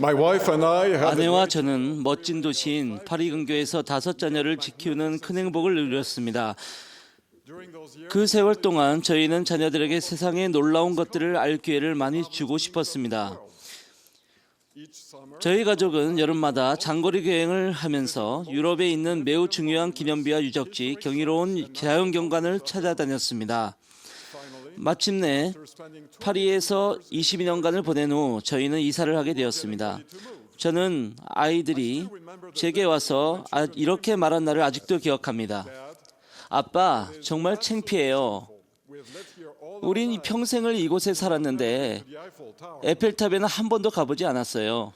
My wife and I have 아내와 저는 멋진 도시인 파리 근교에서 5자녀를 지키는 큰 행복을 누렸습니다. 그 세월 동안 저희는 자녀들에게 세상의 놀라운 것들을 알 기회를 많이 주고 싶었습니다. 저희 가족은 여름마다 장거리 여행을 하면서 유럽에 있는 매우 중요한 기념비와 유적지, 경이로운 자연경관을 찾아다녔습니다. 마침내 파리에서 22년간을 보낸 후 저희는 이사를 하게 되었습니다. 저는 아이들이 제게 와서 이렇게 말한 날을 아직도 기억합니다. 아빠, 정말 창피해요. 우린 평생을 이곳에 살았는데 에펠탑에는 한 번도 가보지 않았어요.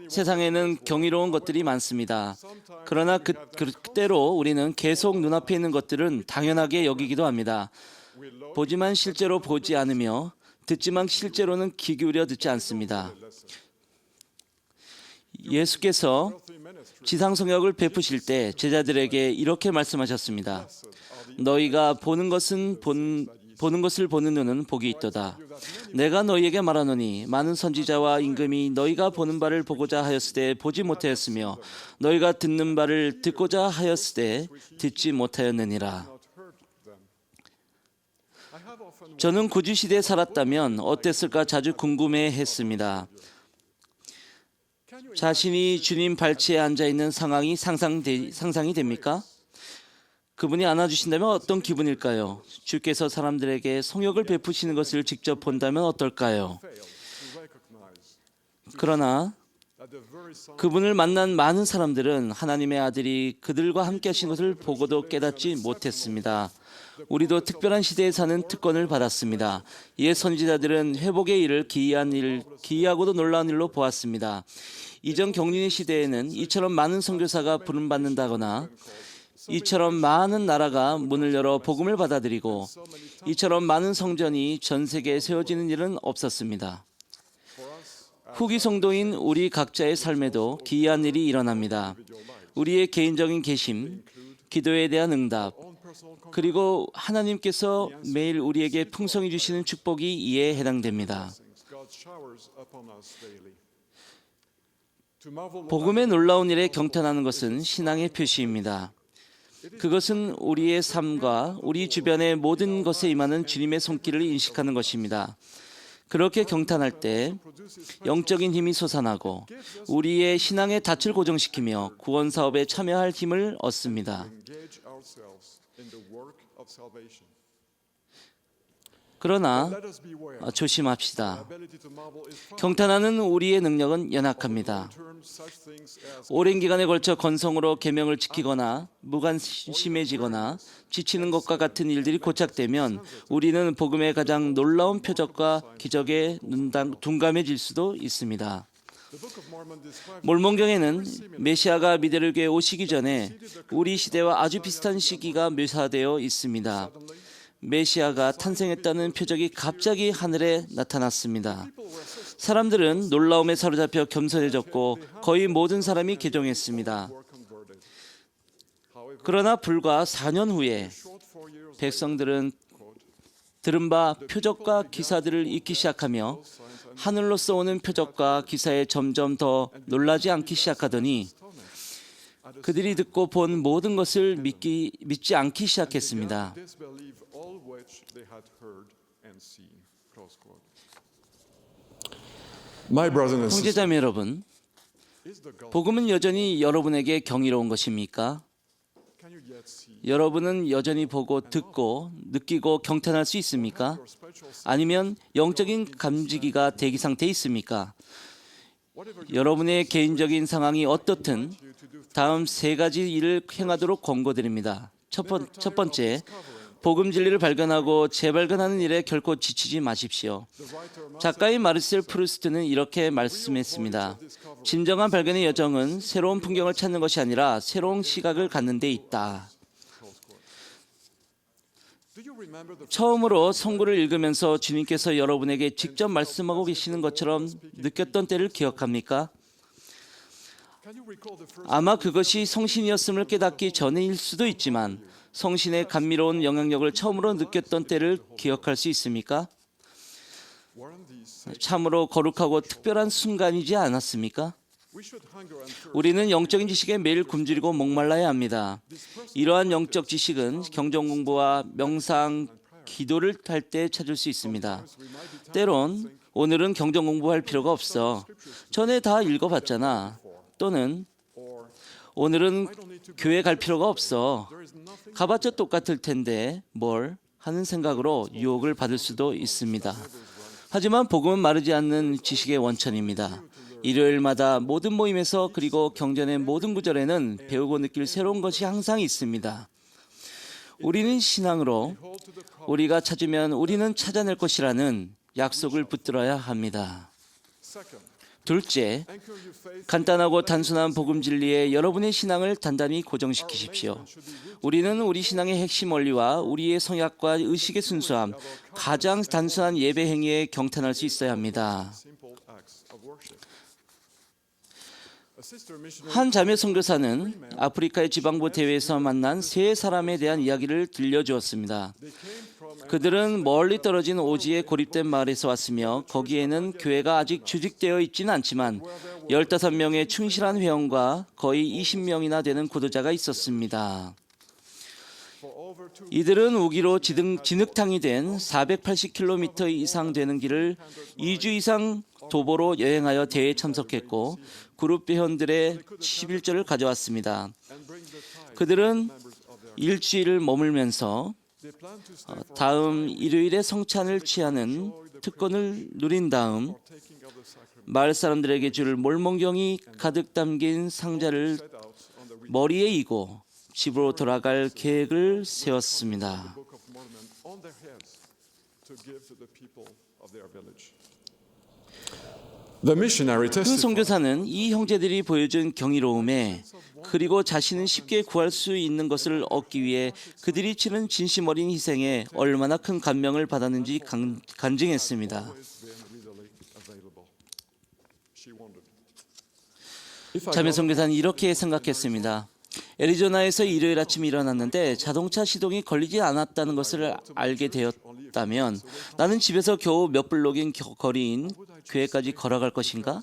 세상에는 경이로운 것들이 많습니다. 그러나 그때로 우리는 계속 눈앞에 있는 것들은 당연하게 여기기도 합니다. 보지만 실제로 보지 않으며 듣지만 실제로는 귀 기울여 듣지 않습니다. 예수께서 지상성역을 베푸실 때 제자들에게 이렇게 말씀하셨습니다. 너희가 보는 것을 보는 눈은 복이 있도다. 내가 너희에게 말하노니 많은 선지자와 임금이 너희가 보는 바를 보고자 하였으되 보지 못하였으며 너희가 듣는 바를 듣고자 하였으되 듣지 못하였느니라. 저는 구주 시대에 살았다면 어땠을까 자주 궁금해했습니다. 자신이 주님 발치에 앉아 있는 상황이 상상이 됩니까? 그분이 안아주신다면 어떤 기분일까요? 주께서 사람들에게 성역을 베푸시는 것을 직접 본다면 어떨까요? 그러나 그분을 만난 많은 사람들은 하나님의 아들이 그들과 함께 하신 것을 보고도 깨닫지 못했습니다. 우리도 특별한 시대에 사는 특권을 받았습니다. 옛 선지자들은 회복의 일을 기이하고도 놀라운 일로 보았습니다. 이전 경륜의 시대에는 이처럼 많은 선교사가 부름받는다거나 이처럼 많은 나라가 문을 열어 복음을 받아들이고 이처럼 많은 성전이 전 세계에 세워지는 일은 없었습니다. 후기 성도인 우리 각자의 삶에도 기이한 일이 일어납니다. 우리의 개인적인 계심, 기도에 대한 응답, 그리고 하나님께서 매일 우리에게 풍성히 주시는 축복이 이에 해당됩니다. 복음의 놀라운 일에 경탄하는 것은 신앙의 표시입니다. 그것은 우리의 삶과 우리 주변의 모든 것에 임하는 주님의 손길을 인식하는 것입니다. 그렇게 경탄할 때 영적인 힘이 솟아나고 우리의 신앙의 닻을 고정시키며 구원 사업에 참여할 힘을 얻습니다. 그러나 조심합시다. 경탄하는 우리의 능력은 연약합니다. 오랜 기간에 걸쳐 건성으로 계명을 지키거나 무관심해지거나 지치는 것과 같은 일들이 고착되면 우리는 복음의 가장 놀라운 표적과 기적에 둔감해질 수도 있습니다. 몰몬경에는 메시아가 미데르교에 오시기 전에 우리 시대와 아주 비슷한 시기가 묘사되어 있습니다. 메시아가 탄생했다는 표적이 갑자기 하늘에 나타났습니다. 사람들은 놀라움에 사로잡혀 겸손해졌고 거의 모든 사람이 개종했습니다. 그러나 불과 4년 후에 백성들은 들은 바 표적과 기사들을 잊기 시작하며 하늘로서 오는 표적과 기사에 점점 더 놀라지 않기 시작하더니 그들이 듣고 본 모든 것을 믿지 않기 시작했습니다. 형제자매 여러분, 복음은 여전히 여러분에게 경이로운 것입니까? 여러분은 여전히 보고 듣고 느끼고 경탄할 수 있습니까? 아니면 영적인 감지기가 대기 상태에 있습니까? 여러분의 개인적인 상황이 어떻든 다음 3가지 일을 행하도록 권고드립니다. 첫 번째, 복음 진리를 발견하고 재발견하는 일에 결코 지치지 마십시오. 작가인 마르셀 프루스트는 이렇게 말씀했습니다. 진정한 발견의 여정은 새로운 풍경을 찾는 것이 아니라 새로운 시각을 갖는 데 있다. 처음으로 성구를 읽으면서 주님께서 여러분에게 직접 말씀하고 계시는 것처럼 느꼈던 때를 기억합니까? 아마 그것이 성신이었음을 깨닫기 전일 수도 있지만 성신의 감미로운 영향력을 처음으로 느꼈던 때를 기억할 수 있습니까? 참으로 거룩하고 특별한 순간이지 않았습니까? 우리는 영적인 지식에 매일 굶주리고 목말라야 합니다. 이러한 영적 지식은 경전 공부와 명상, 기도를 할 때 찾을 수 있습니다. 때론 오늘은 경전 공부할 필요가 없어. 전에 다 읽어봤잖아. 또는 오늘은 교회 갈 필요가 없어. 가봤자 똑같을 텐데 뭘 하는 생각으로 유혹을 받을 수도 있습니다. 하지만 복음은 마르지 않는 지식의 원천입니다. 일요일마다 모든 모임에서 그리고 경전의 모든 구절에는 배우고 느낄 새로운 것이 항상 있습니다. 우리는 신앙으로 우리가 찾으면 우리는 찾아낼 것이라는 약속을 붙들어야 합니다. 둘째, 간단하고 단순한 복음 진리에 여러분의 신앙을 단단히 고정시키십시오. 우리는 우리 신앙의 핵심 원리와 우리의 성약과 의식의 순수함, 가장 단순한 예배 행위에 경탄할 수 있어야 합니다. 한 자매 선교사는 아프리카의 지방부 대회에서 만난 세 사람에 대한 이야기를 들려주었습니다. 그들은 멀리 떨어진 오지에 고립된 마을에서 왔으며 거기에는 교회가 아직 조직되어 있지는 않지만 15명의 충실한 회원과 거의 20명이나 되는 구도자가 있었습니다. 이들은 우기로 진흙탕이 된 480km 이상 되는 길을 2주 이상 도보로 여행하여 대회에 참석했고 그룹 회원들의 11조를 가져왔습니다. 그들은 일주일을 머물면서 다음 일요일에 성찬을 취하는 특권을 누린 다음 마을 사람들에게 줄 몰몬경이 가득 담긴 상자를 머리에 이고 집으로 돌아갈 계획을 세웠습니다. 그 선교사는 이 형제들이 보여준 경이로움에 그리고 자신은 쉽게 구할 수 있는 것을 얻기 위해 그들이 치른 진심 어린 희생에 얼마나 큰 감명을 받았는지 간증했습니다. 자매 선교사는 이렇게 생각했습니다. 애리조나에서 일요일 아침 일어났는데 자동차 시동이 걸리지 않았다는 것을 알게 되었다면 나는 집에서 겨우 몇 블록인 거리인 교회까지 걸어갈 것인가?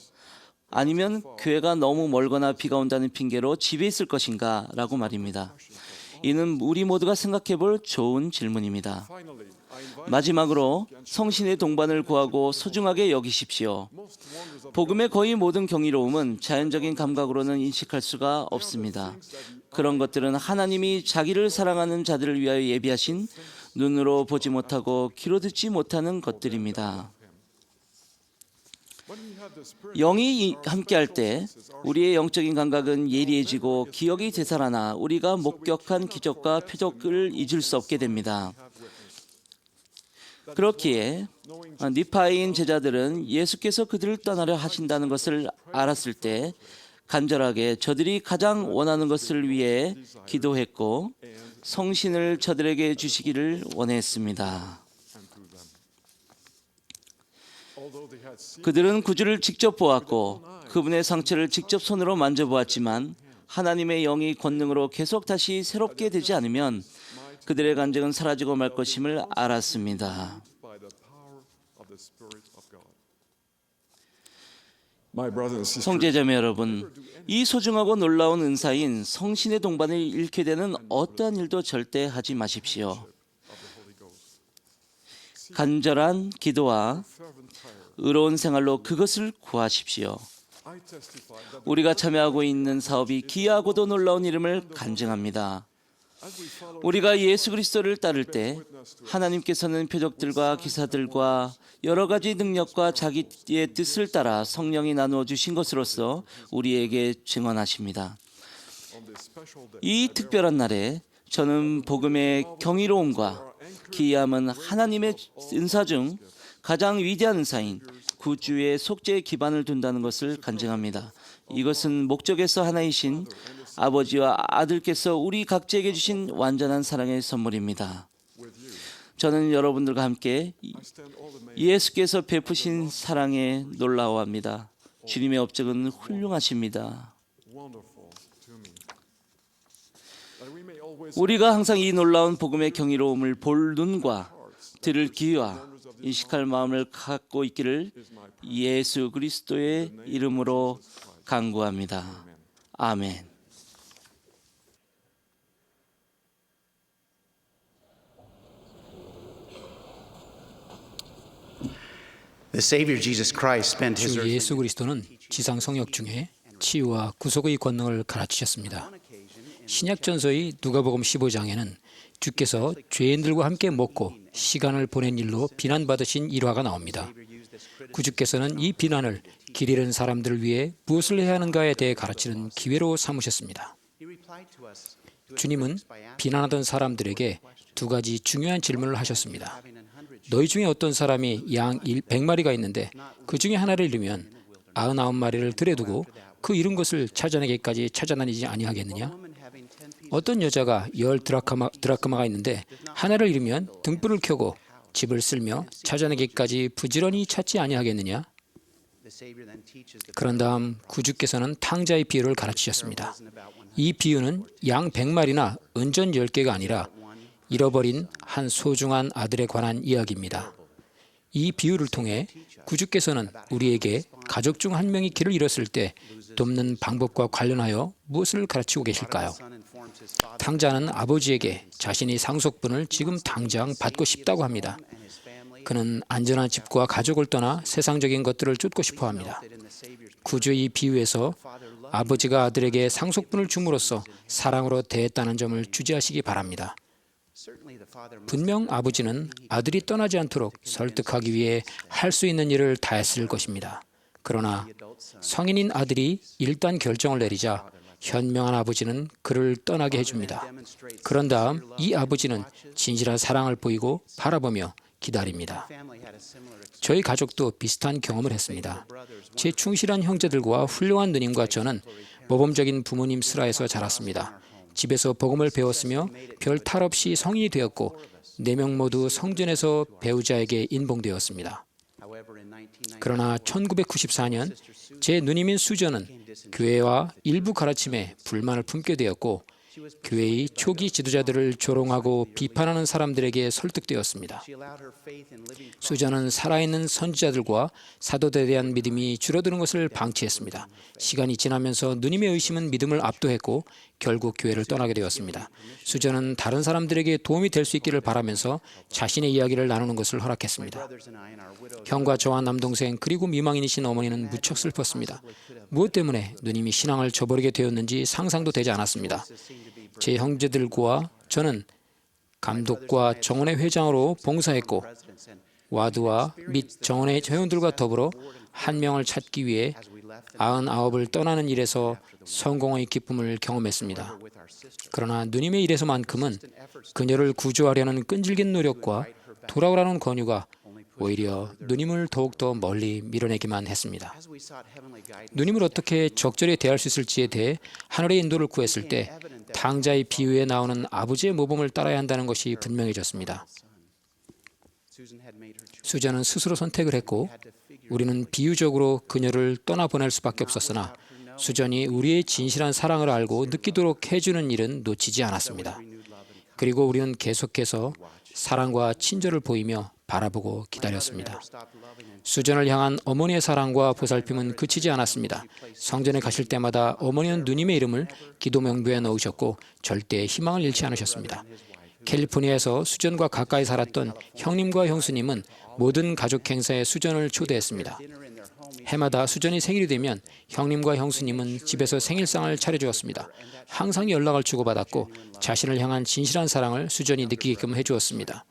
아니면 교회가 너무 멀거나 비가 온다는 핑계로 집에 있을 것인가? 라고 말입니다. 이는 우리 모두가 생각해 볼 좋은 질문입니다. 마지막으로 성신의 동반을 구하고 소중하게 여기십시오. 복음의 거의 모든 경이로움은 자연적인 감각으로는 인식할 수가 없습니다. 그런 것들은 하나님이 자기를 사랑하는 자들을 위하여 예비하신 눈으로 보지 못하고 귀로 듣지 못하는 것들입니다. 영이 함께할 때 우리의 영적인 감각은 예리해지고 기억이 되살아나 우리가 목격한 기적과 표적을 잊을 수 없게 됩니다. 그렇기에 니파인 제자들은 예수께서 그들을 떠나려 하신다는 것을 알았을 때 간절하게 저들이 가장 원하는 것을 위해 기도했고 성신을 저들에게 주시기를 원했습니다. 그들은 구주를 직접 보았고 그분의 상처를 직접 손으로 만져보았지만 하나님의 영이 권능으로 계속 다시 새롭게 되지 않으면 그들의 간증은 사라지고 말 것임을 알았습니다. 형제자매 여러분, 이 소중하고 놀라운 은사인 성신의 동반을 잃게 되는 어떠한 일도 절대 하지 마십시오. 간절한 기도와 의로운 생활로 그것을 구하십시오. 우리가 참여하고 있는 사업이 기이하고도 놀라운 이름을 간증합니다. 우리가 예수 그리스도를 따를 때 하나님께서는 표적들과 기사들과 여러 가지 능력과 자기의 뜻을 따라 성령이 나누어 주신 것으로서 우리에게 증언하십니다. 이 특별한 날에 저는 복음의 경이로움과 기이함은 하나님의 은사 중 가장 위대한 은사인 구주의 속죄에 기반을 둔다는 것을 간증합니다. 이것은 목적에서 하나이신 아버지와 아들께서 우리 각자에게 주신 완전한 사랑의 선물입니다. 저는 여러분들과 함께 예수께서 베푸신 사랑에 놀라워합니다. 주님의 업적은 훌륭하십니다. 우리가 항상 이 놀라운 복음의 경이로움을 볼 눈과 들을 귀와 인식할 마음을 갖고 있기를 예수 그리스도의 이름으로 간구합니다. 아멘. The Savior Jesus Christ spent his 주 earthly 예수 그리스도는 지상 성역 중에 치유와 구속의 권능을 가르치셨습니다. 신약 전서의 누가복음 15장에는 주께서 죄인들과 함께 먹고 시간을 보낸 일로 비난받으신 일화가 나옵니다. 구주께서는 이 비난을 길 잃은 사람들을 위해 무엇을 해야 하는가에 대해 가르치는 기회로 삼으셨습니다. 주님은 비난하던 사람들에게 두 가지 중요한 질문을 하셨습니다. 너희 중에 어떤 사람이 양 100마리가 있는데 그 중에 하나를 잃으면 99마리를 들여두고 그 잃은 것을 찾아내기까지 찾아다니지 아니하겠느냐? 어떤 여자가 10 드라크마가 있는데 하나를 잃으면 등불을 켜고 집을 쓸며 찾아내기까지 부지런히 찾지 아니하겠느냐? 그런 다음 구주께서는 탕자의 비유를 가르치셨습니다. 이 비유는 양 100마리나 은전 10개가 아니라 잃어버린 한 소중한 아들에 관한 이야기입니다. 이 비유를 통해 구주께서는 우리에게 가족 중 한 명이 길을 잃었을 때 돕는 방법과 관련하여 무엇을 가르치고 계실까요? 탕자는 아버지에게 자신이 상속분을 지금 당장 받고 싶다고 합니다. 그는 안전한 집과 가족을 떠나 세상적인 것들을 쫓고 싶어 합니다. 구주의 비유에서 아버지가 아들에게 상속분을 줌으로써 사랑으로 대했다는 점을 주지하시기 바랍니다. 분명 아버지는 아들이 떠나지 않도록 설득하기 위해 할 수 있는 일을 다했을 것입니다. 그러나 성인인 아들이 일단 결정을 내리자 현명한 아버지는 그를 떠나게 해줍니다. 그런 다음 이 아버지는 진실한 사랑을 보이고 바라보며 기다립니다. 저희 가족도 비슷한 경험을 했습니다. 제 충실한 형제들과 훌륭한 누님과 저는 모범적인 부모님 슬하에서 자랐습니다. 집에서 복음을 배웠으며 별 탈 없이 성인이 되었고 4명 모두 성전에서 배우자에게 인봉되었습니다. 그러나 1994년 제 누님인 수저는 교회와 일부 가르침에 불만을 품게 되었고 교회의 초기 지도자들을 조롱하고 비판하는 사람들에게 설득되었습니다. 수저는 살아있는 선지자들과 사도들에 대한 믿음이 줄어드는 것을 방치했습니다. 시간이 지나면서 누님의 의심은 믿음을 압도했고 결국 교회를 떠나게 되었습니다. 수저는 다른 사람들에게 도움이 될 수 있기를 바라면서 자신의 이야기를 나누는 것을 허락했습니다. 형과 저와 남동생 그리고 미망인이신 어머니는 무척 슬펐습니다. 무엇 때문에 누님이 신앙을 저버리게 되었는지 상상도 되지 않았습니다. 제 형제들과 저는 감독과 정원회 회장으로 봉사했고 와드와 및 정원회 회원들과 더불어 한 명을 찾기 위해 99을 떠나는 일에서 성공의 기쁨을 경험했습니다. 그러나 누님의 일에서만큼은 그녀를 구조하려는 끈질긴 노력과 돌아오라는 권유가 오히려 누님을 더욱더 멀리 밀어내기만 했습니다. 누님을 어떻게 적절히 대할 수 있을지에 대해 하늘의 인도를 구했을 때 탕자의 비유에 나오는 아버지의 모범을 따라야 한다는 것이 분명해졌습니다. 수저는 스스로 선택을 했고 우리는 비유적으로 그녀를 떠나보낼 수밖에 없었으나 수전이 우리의 진실한 사랑을 알고 느끼도록 해주는 일은 놓치지 않았습니다. 그리고 우리는 계속해서 사랑과 친절을 보이며 바라보고 기다렸습니다. 수전을 향한 어머니의 사랑과 보살핌은 그치지 않았습니다. 성전에 가실 때마다 어머니는 누님의 이름을 기도 명부에 넣으셨고 절대 희망을 잃지 않으셨습니다. 캘리포니아에서 수전과 가까이 살았던 형님과 형수님은 모든 가족 행사에 수전을 초대했습니다. 해마다 수전이 생일이 되면 형님과 형수님은 집에서 생일상을 차려주었습니다. 항상 연락을 주고받았고 자신을 향한 진실한 사랑을 수전이 느끼게끔 해주었습니다.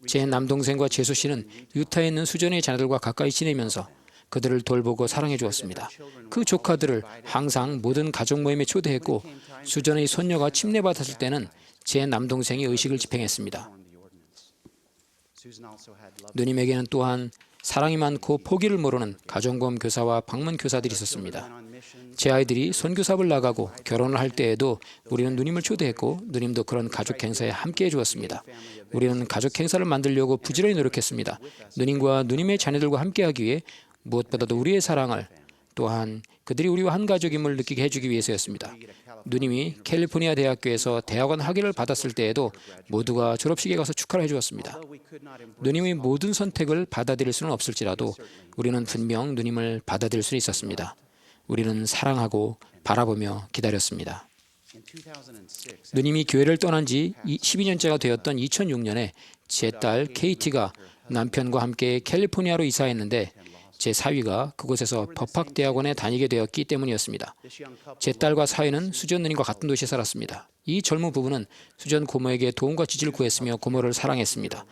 제 남동생과 재수 씨는 유타에 있는 수전의 자녀들과 가까이 지내면서 그들을 돌보고 사랑해 주었습니다. 그 조카들을 항상 모든 가족 모임에 초대했고 수전의 손녀가 침례받았을 때는 제 남동생이 의식을 집행했습니다. 누님에게는 또한 사랑이 많고 포기를 모르는 가정보험 교사와 방문 교사들이 있었습니다. 제 아이들이 선교사업을 나가고 결혼을 할 때에도 우리는 누님을 초대했고 누님도 그런 가족 행사에 함께해 주었습니다. 우리는 가족 행사를 만들려고 부지런히 노력했습니다. 누님과 누님의 자녀들과 함께하기 위해 무엇보다도 우리의 사랑을 또한 그들이 우리와 한 가족임을 느끼게 해주기 위해서였습니다. 누님이 캘리포니아 대학교에서 대학원 학위를 받았을 때에도 모두가 졸업식에 가서 축하를 해주었습니다. 누님의 모든 선택을 받아들일 수는 없을지라도 우리는 분명 누님을 받아들일 수 있었습니다. 우리는 사랑하고 바라보며 기다렸습니다. 누님이 교회를 떠난 지 12년째가 되었던 2006년에 제 딸 케이티가 남편과 함께 캘리포니아로 이사했는데 제 사위가 그곳에서 법학대학원에 다니게 되었기 때문이었습니다. 제 딸과 사위는 수전 누님과 같은 도시에 살았습니다. 이 젊은 부부는 수전 고모에게 도움과 지지를 구했으며 고모를 사랑했습니다.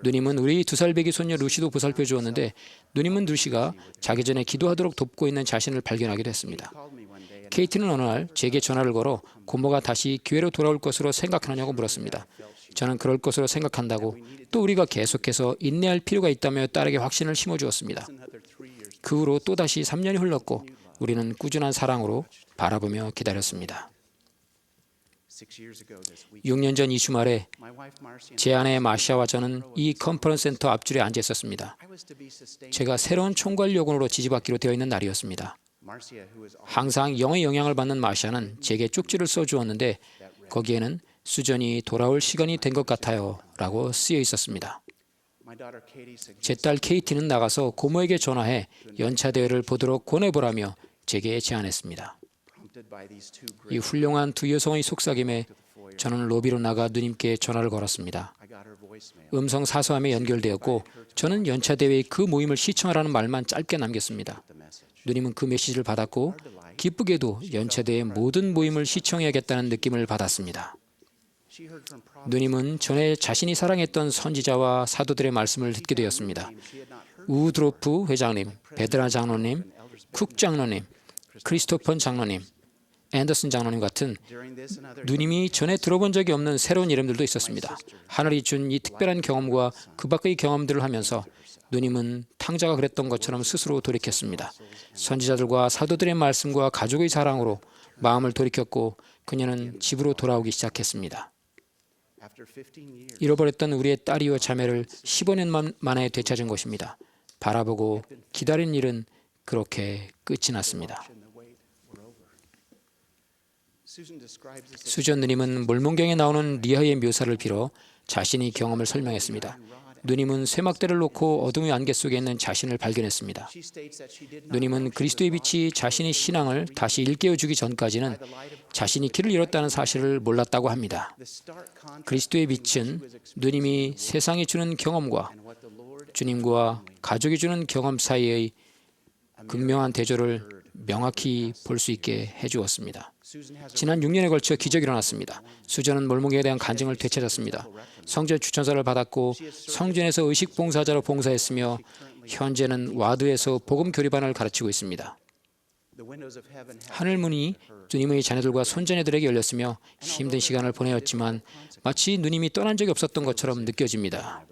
누님은 우리 2살 배기 손녀 루시도 보살펴 주었는데 누님은 루시가 자기 전에 기도하도록 돕고 있는 자신을 발견하게 됐습니다. 케이티는 어느 날 제게 전화를 걸어 고모가 다시 교회로 돌아올 것으로 생각하느냐고 물었습니다. 저는 그럴 것으로 생각한다고 또 우리가 계속해서 인내할 필요가 있다며 딸에게 확신을 심어주었습니다. 그 후로 또다시 3년이 흘렀고 우리는 꾸준한 사랑으로 바라보며 기다렸습니다. 6년 전 이 주말에 제 아내 마시아와 저는 이 컨퍼런스 센터 앞줄에 앉아 있었습니다. 제가 새로운 총괄 요원으로 지지받기로 되어 있는 날이었습니다. 항상 영의 영향을 받는 마시아는 제게 쪽지를 써주었는데 거기에는 수전이 돌아올 시간이 된 것 같아요 라고 쓰여 있었습니다. 제 딸 케이티는 나가서 고모에게 전화해 연차 대회를 보도록 권해보라며 제게 제안했습니다. 이 훌륭한 두 여성의 속삭임에 저는 로비로 나가 누님께 전화를 걸었습니다. 음성 사서함에 연결되었고 저는 연차 대회의 그 모임을 시청하라는 말만 짧게 남겼습니다. 누님은 그 메시지를 받았고 기쁘게도 연차 대회 모든 모임을 시청해야겠다는 느낌을 받았습니다. 누님은 전에 자신이 사랑했던 선지자와 사도들의 말씀을 듣게 되었습니다. 우드로프 회장님, 베드라 장로님, 쿡 장로님, 크리스토펀 장로님, 앤더슨 장로님 같은 누님이 전에 들어본 적이 없는 새로운 이름들도 있었습니다. 하늘이 준 이 특별한 경험과 그 밖의 경험들을 하면서 누님은 탕자가 그랬던 것처럼 스스로 돌이켰습니다. 선지자들과 사도들의 말씀과 가족의 사랑으로 마음을 돌이켰고 그녀는 집으로 돌아오기 시작했습니다. 잃어버렸던 우리의 딸이와 자매를 15년 만에 되찾은 것입니다. 바라보고 기다린 일은 그렇게 끝이 났습니다. 수전 누님은 몰몬경에 나오는 리아의 묘사를 빌어 자신의 경험을 설명했습니다. 누님은 쇠막대를 놓고 어둠의 안개 속에 있는 자신을 발견했습니다. 누님은 그리스도의 빛이 자신의 신앙을 다시 일깨워주기 전까지는 자신이 길을 잃었다는 사실을 몰랐다고 합니다. 그리스도의 빛은 누님이 세상이 주는 경험과 주님과 가족이 주는 경험 사이의 극명한 대조를 명확히 볼 수 있게 해주었습니다. 지난 6년에 걸쳐 기적이 일어났습니다. 수전은 몰몬경에 대한 간증을 되찾았습니다. 성전 추천서를 받았고 성전에서 의식 봉사자로 봉사했으며 현재는 와드에서 복음 교리반을 가르치고 있습니다. 하늘문이 누님의 자녀들과 손자녀들에게 열렸으며 힘든 시간을 보내었지만 마치 누님이 떠난 적이 없었던 것처럼 느껴집니다.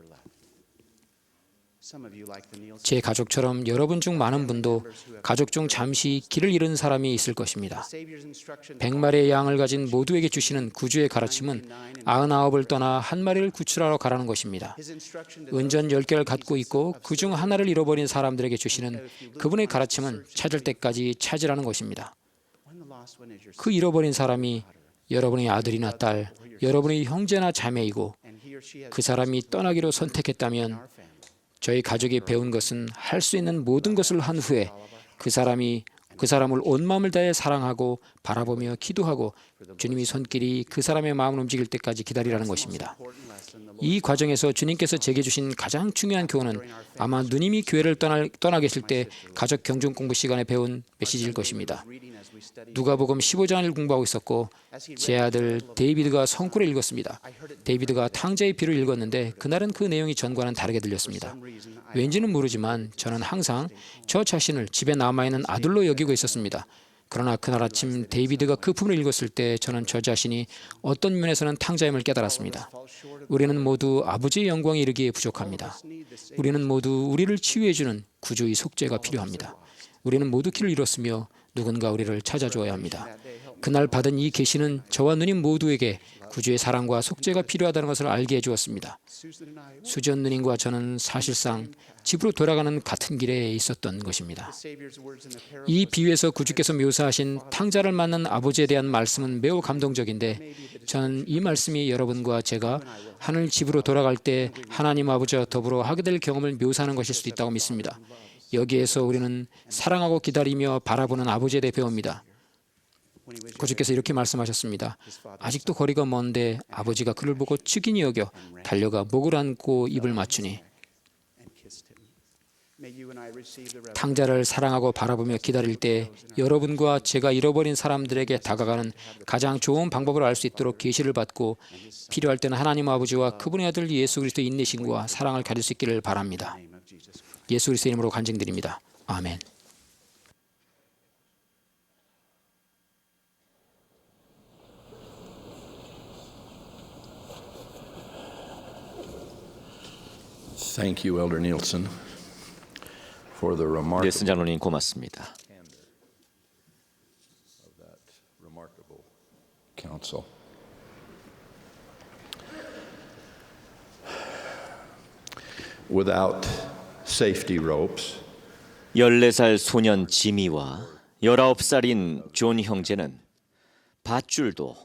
제 가족처럼 여러분 중 많은 분도 가족 중 잠시 길을 잃은 사람이 있을 것입니다. 100마리의 양을 가진 모두에게 주시는 구주의 가르침은 99을 떠나 한 마리를 구출하러 가라는 것입니다. 은전 10개를 갖고 있고 그중 하나를 잃어버린 사람들에게 주시는 그분의 가르침은 찾을 때까지 찾으라는 것입니다. 그 잃어버린 사람이 여러분의 아들이나 딸, 여러분의 형제나 자매이고 그 사람이 떠나기로 선택했다면 저희 가족이 배운 것은 할 수 있는 모든 것을 한 후에 그 사람을 온 마음을 다해 사랑하고 바라보며 기도하고 주님의 손길이 그 사람의 마음을 움직일 때까지 기다리라는 것입니다. 이 과정에서 주님께서 제게 주신 가장 중요한 교훈은 아마 누님이 교회를 떠나 계실 때 가족 경중 공부 시간에 배운 메시지일 것입니다. 누가복음 15장을 공부하고 있었고 제 아들 데이비드가 성구를 읽었습니다. 데이비드가 탕자의 피를 읽었는데 그날은 그 내용이 전과는 다르게 들렸습니다. 왠지는 모르지만 저는 항상 저 자신을 집에 남아있는 아들로 여기고 있었습니다. 그러나 그날 아침 데이비드가 그 부분을 읽었을 때 저는 저 자신이 어떤 면에서는 탕자임을 깨달았습니다. 우리는 모두 아버지의 영광에 이르기에 부족합니다. 우리는 모두 우리를 치유해주는 구주의 속죄가 필요합니다. 우리는 모두 길을 잃었으며 누군가 우리를 찾아주어야 합니다. 그날 받은 이 계시는 저와 누님 모두에게 구주의 사랑과 속죄가 필요하다는 것을 알게 해주었습니다. 수전 누님과 저는 사실상 집으로 돌아가는 같은 길에 있었던 것입니다. 이 비유에서 구주께서 묘사하신 탕자를 만난 아버지에 대한 말씀은 매우 감동적인데 저는 이 말씀이 여러분과 제가 하늘 집으로 돌아갈 때 하나님 아버지와 더불어 하게 될 경험을 묘사하는 것일 수도 있다고 믿습니다. 여기에서 우리는 사랑하고 기다리며 바라보는 아버지에 대해 배웁니다. 구주께서 이렇게 말씀하셨습니다. 아직도 거리가 먼데 아버지가 그를 보고 측인히 여겨 달려가 목을 안고 입을 맞추니. 탕자를 사랑하고 바라보며 기다릴 때 여러분과 제가 잃어버린 사람들에게 다가가는 가장 좋은 방법을 알 수 있도록 계시를 받고 필요할 때는 하나님 아버지와 그분의 아들 예수 그리스도의 인내심과 사랑을 가질 수 있기를 바랍니다. 예수 그리스도의 이름으로 간증드립니다. 아멘. Thank you, Elder Nielsen, for the remarkable 닐슨 장로님 고맙습니다. counsel. Without safety ropes, 14살 소년 지미와 19살인 존 형제는 밧줄도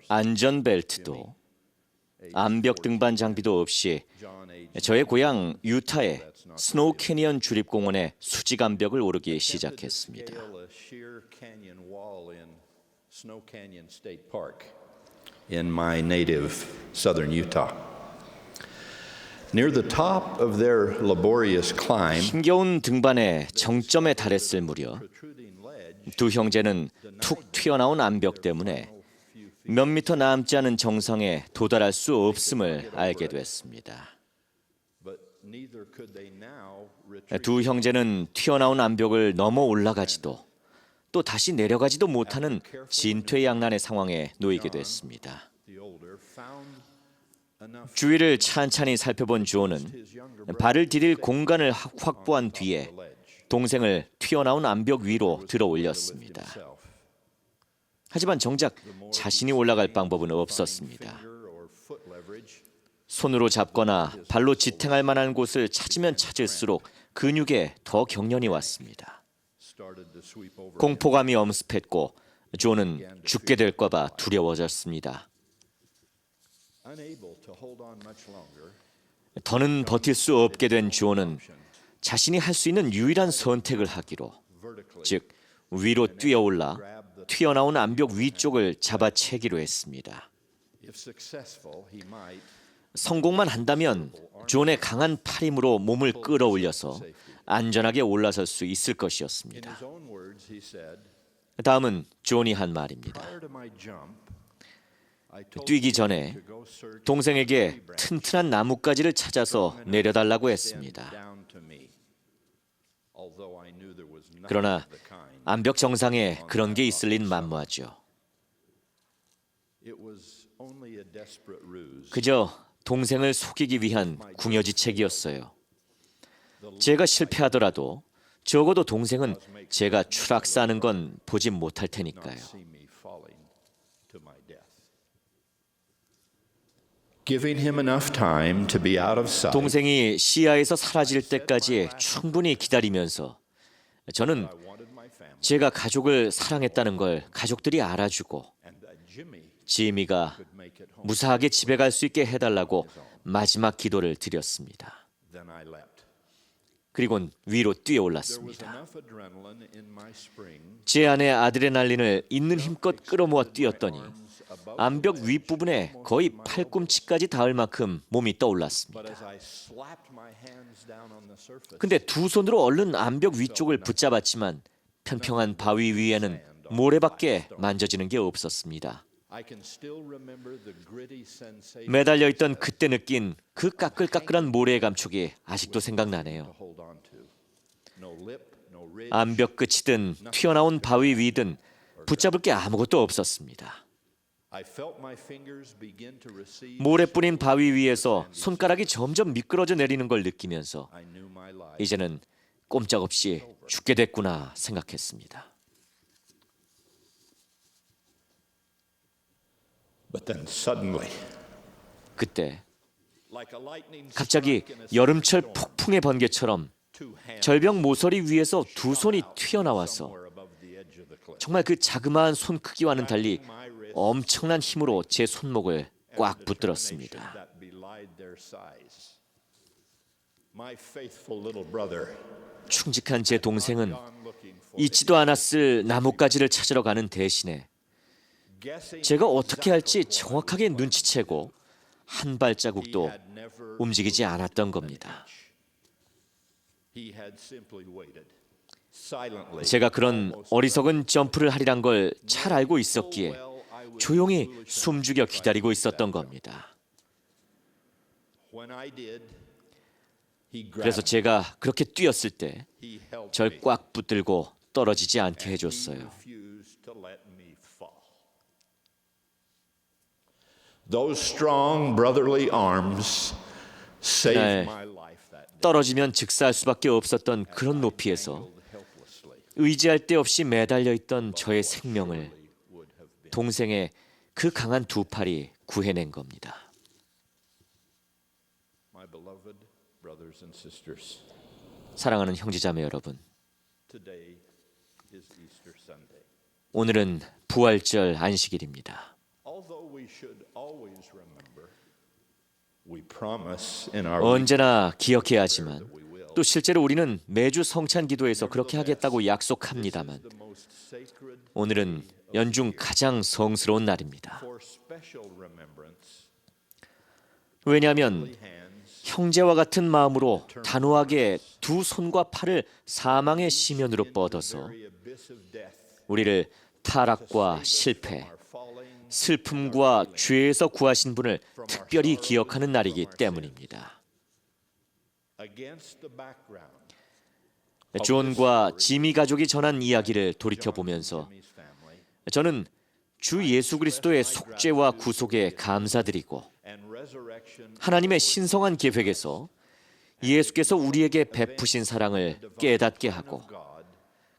안전벨트도 암벽 등반 장비도 없이 저의 고향 유타의 스노우 캐니언 주립공원의 수직 암벽을 오르기 시작했습니다. in my native southern Utah. Near the top of their laborious climb, 힘겨운 등반의 정점에 달했을 무렵 두 형제는 툭 튀어나온 암벽 때문에 몇 미터 남지 않은 정상에 도달할 수 없음을 알게 됐습니다. 두 형제는 튀어나온 암벽을 넘어 올라가지도 또 다시 내려가지도 못하는 진퇴양난의 상황에 놓이게 됐습니다. 주위를 찬찬히 살펴본 존은 발을 디딜 공간을 확보한 뒤에 동생을 튀어나온 암벽 위로 들어 올렸습니다. 하지만 정작 자신이 올라갈 방법은 없었습니다. 손으로 잡거나 발로 지탱할 만한 곳을 찾으면 찾을수록 근육에 더 경련이 왔습니다. 공포감이 엄습했고 존은 죽게 될까 봐 두려워졌습니다. 더는 버틸 수 없게 된 존은 자신이 할 수 있는 유일한 선택을 하기로, 즉 위로 뛰어올라 튀어나온 암벽 위쪽을 잡아채기로 했습니다. 성공만 한다면 존의 강한 팔 힘으로 몸을 끌어올려서 안전하게 올라설 수 있을 것이었습니다. 다음은 존이 한 말입니다. 뛰기 전에 동생에게 튼튼한 나뭇가지를 찾아서 내려달라고 했습니다. 그러나 암벽 정상에 그런 게 있을 린 만무하죠. 그저 동생을 속이기 위한 궁여지책이었어요. 제가 실패하더라도 적어도 동생은 제가 추락사는 건 보지 못할 테니까요. 동생이 시야에서 사라질 때까지 충분히 기다리면서 저는 제가 가족을 사랑했다는 걸 가족들이 알아주고 지미가 무사하게 집에 갈 수 있게 해달라고 마지막 기도를 드렸습니다. 그리곤 위로 뛰어올랐습니다. 제 안에 아드레날린을 있는 힘껏 끌어모아 뛰었더니 암벽 윗부분에 거의 팔꿈치까지 닿을 만큼 몸이 떠올랐습니다. 근데 두 손으로 얼른 암벽 위쪽을 붙잡았지만 평평한 바위 위에는 모래밖에 만져지는 게 없었습니다. 매달려 있던 그때 느낀 그 까끌까끌한 모래의 감촉이 아직도 생각나네요. 암벽 끝이든 튀어나온 바위 위든 붙잡을 게 아무것도 없었습니다. 모래 뿌린 바위 위에서 손가락이 점점 미끄러져 내리는 걸 느끼면서 이제는 꼼짝없이 죽게 됐구나 생각했습니다. But then suddenly, 그때 갑자기 여름철 폭풍의 번개처럼 절벽 모서리 위에서 두 손이 튀어나와서 정말 그 자그마한 손 크기와는 달리 엄청난 힘으로 제 손목을 꽉 붙들었습니다. 충직한 제 동생은 잊지도 않았을 나뭇가지를 찾으러 가는 대신에 제가 어떻게 할지 정확하게 눈치채고 한 발자국도 움직이지 않았던 겁니다. 제가 그런 어리석은 점프를 하리란 걸 잘 알고 있었기에 조용히 숨죽여 기다리고 있었던 겁니다. 그래서 제가 그렇게 뛰었을 때 절 꽉 붙들고 떨어지지 않게 해줬어요. those strong brotherly arms saved 날 my life that day. 떨어지면 즉사할 수밖에 없었던 그런 높이에서 의지할 데 없이 매달려 있던 저의 생명을 동생의 그 강한 두 팔이 구해낸 겁니다. My beloved brothers and sisters, 사랑하는 형제자매 여러분, today is Easter Sunday. 오늘은 부활절 안식일입니다. Although we should always remember, we promise in our 언제나 기억해야 하지만 또 실제로 우리는 매주 성찬 기도에서 그렇게 하겠다고 약속합니다만 오늘은 연중 가장 성스러운 날입니다. for special remembrance. 왜냐하면 형제와 같은 마음으로 단호하게 두 손과 팔을 사망의 심연으로 뻗어서 우리를 타락과 실패, 슬픔과 죄에서 구하신 분을 특별히 기억하는 날이기 때문입니다. Against the background 존과 지미 가족이 전한 이야기를 돌이켜보면서 저는 주 예수 그리스도의 속죄와 구속에 감사드리고 and resurrection 하나님의 신성한 계획에서 예수께서 우리에게 베푸신 사랑을 깨닫게 하고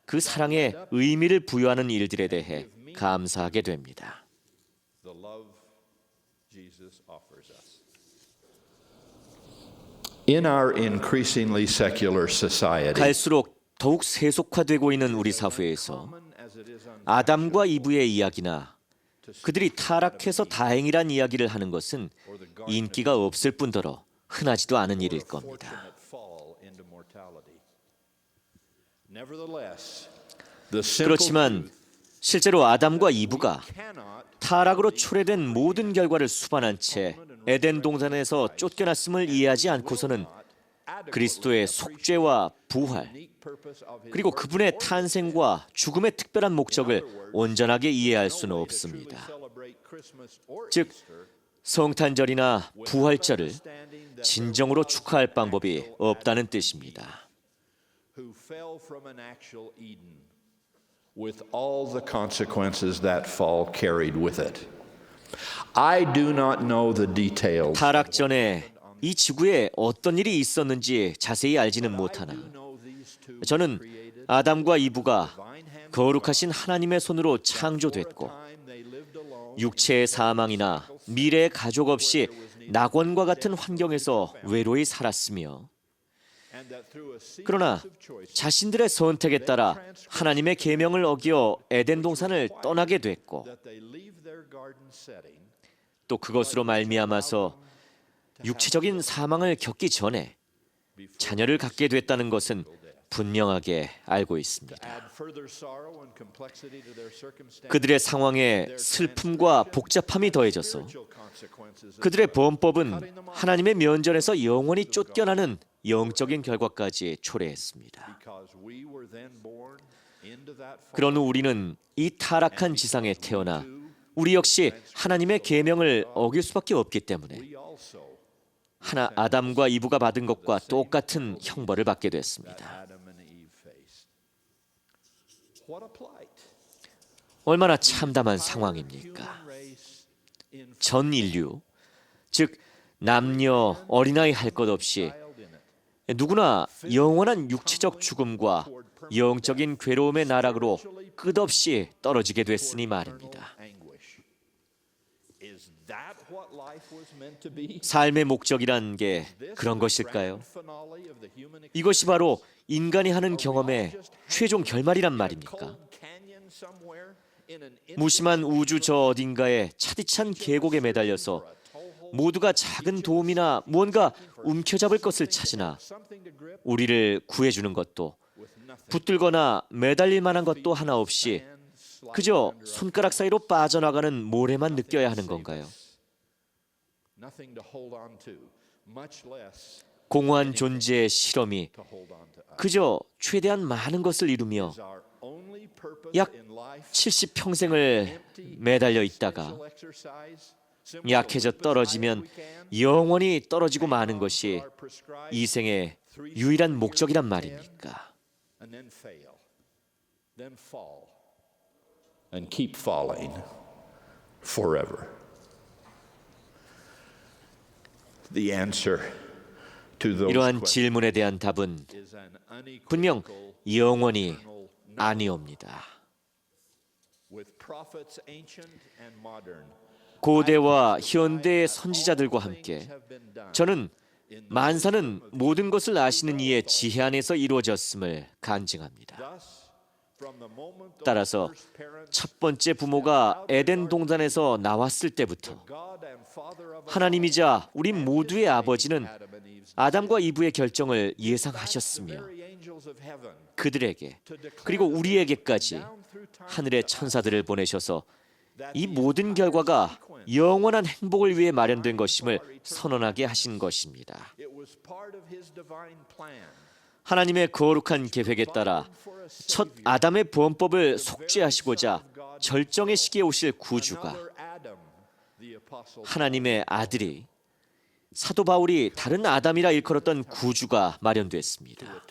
그 사랑에 의미를 부여하는 일들에 대해 감사하게 됩니다. the love Jesus offers us. In our increasingly secular society, 갈수록 더욱 세속화되고 있는 우리 사회에서 아담과 이브의 이야기나 그들이 타락해서 다행이란 이야기를 하는 것은 인기가 없을 뿐더러 흔하지도 않은 일일 겁니다. 그렇지만 실제로 아담과 이브가 타락으로 초래된 모든 결과를 수반한 채 에덴 동산에서 쫓겨났음을 이해하지 않고서는 그리스도의 속죄와 부활, 그리고 그분의 탄생과 죽음의 특별한 목적을 온전하게 이해할 수는 없습니다. 즉, 성탄절이나 부활절을 진정으로 축하할 방법이 없다는 뜻입니다. who fell from an actual Eden with all the consequences that fall carried with it. I do not know the details. 타락 전에 이 지구에 어떤 일이 있었는지 자세히 알지는 못하나 저는 아담과 이브가 거룩하신 하나님의 손으로 창조됐고 육체의 사망이나 미래의 가족 없이 낙원과 같은 환경에서 외로이 살았으며 그러나 자신들의 선택에 따라 하나님의 계명을 어겨 에덴 동산을 떠나게 됐고 또 그것으로 말미암아서 육체적인 사망을 겪기 전에 자녀를 갖게 됐다는 것은 분명하게 알고 있습니다. 그들의 상황에 슬픔과 복잡함이 더해져서 그들의 범법은 하나님의 면전에서 영원히 쫓겨나는 영적인 결과까지 초래했습니다. 그런 후 우리는 이 타락한 지상에 태어나 우리 역시 하나님의 계명을 어길 수밖에 없기 때문에 아담과 이브가 받은 것과 똑같은 형벌을 받게 됐습니다. 얼마나 참담한 상황입니까? 전 인류, 즉 남녀, 어린아이 할 것 없이 누구나 영원한 육체적 죽음과 영적인 괴로움의 나락으로 끝없이 떨어지게 됐으니 말입니다. 삶의 목적이란 게 그런 것일까요? 이것이 바로 인간이 하는 경험의 최종 결말이란 말입니까? 무심한 우주 저 어딘가에 차디찬 계곡에 매달려서 모두가 작은 도움이나 무언가 움켜잡을 것을 찾으나 우리를 구해주는 것도 붙들거나 매달릴 만한 것도 하나 없이 그저 손가락 사이로 빠져나가는 모래만 느껴야 하는 건가요? 공허한 존재의 실험이 그저 최대한 많은 것을 이루며 약 70평생을 매달려 있다가 약해져 떨어지면 영원히 떨어지고 마는 것이 이 생의 유일한 목적이란 말입니까? And keep falling forever. The answer to those 이러한 questions 질문에 대한 답은 is an 분명 영원히 아니옵니다. with prophets ancient and modern. 고대와 현대의 선지자들과 함께 저는 만사는 모든 것을 아시는 이의 지혜 안에서 이루어졌음을 간증합니다. 따라서 첫 번째 부모가 에덴 동산에서 나왔을 때부터 하나님이자 우리 모두의 아버지는 아담과 이브의 결정을 예상하셨으며 그들에게 그리고 우리에게까지 하늘의 천사들을 보내셔서 이 모든 결과가 영원한 행복을 위해 마련된 것임을 선언하게 하신 것입니다. 하나님의 거룩한 계획에 따라 첫 아담의 범법을 속죄하시고자 절정의 시기에 오실 구주가 하나님의 아들이 사도 바울이 다른 아담이라 일컬었던 구주가 마련됐습니다.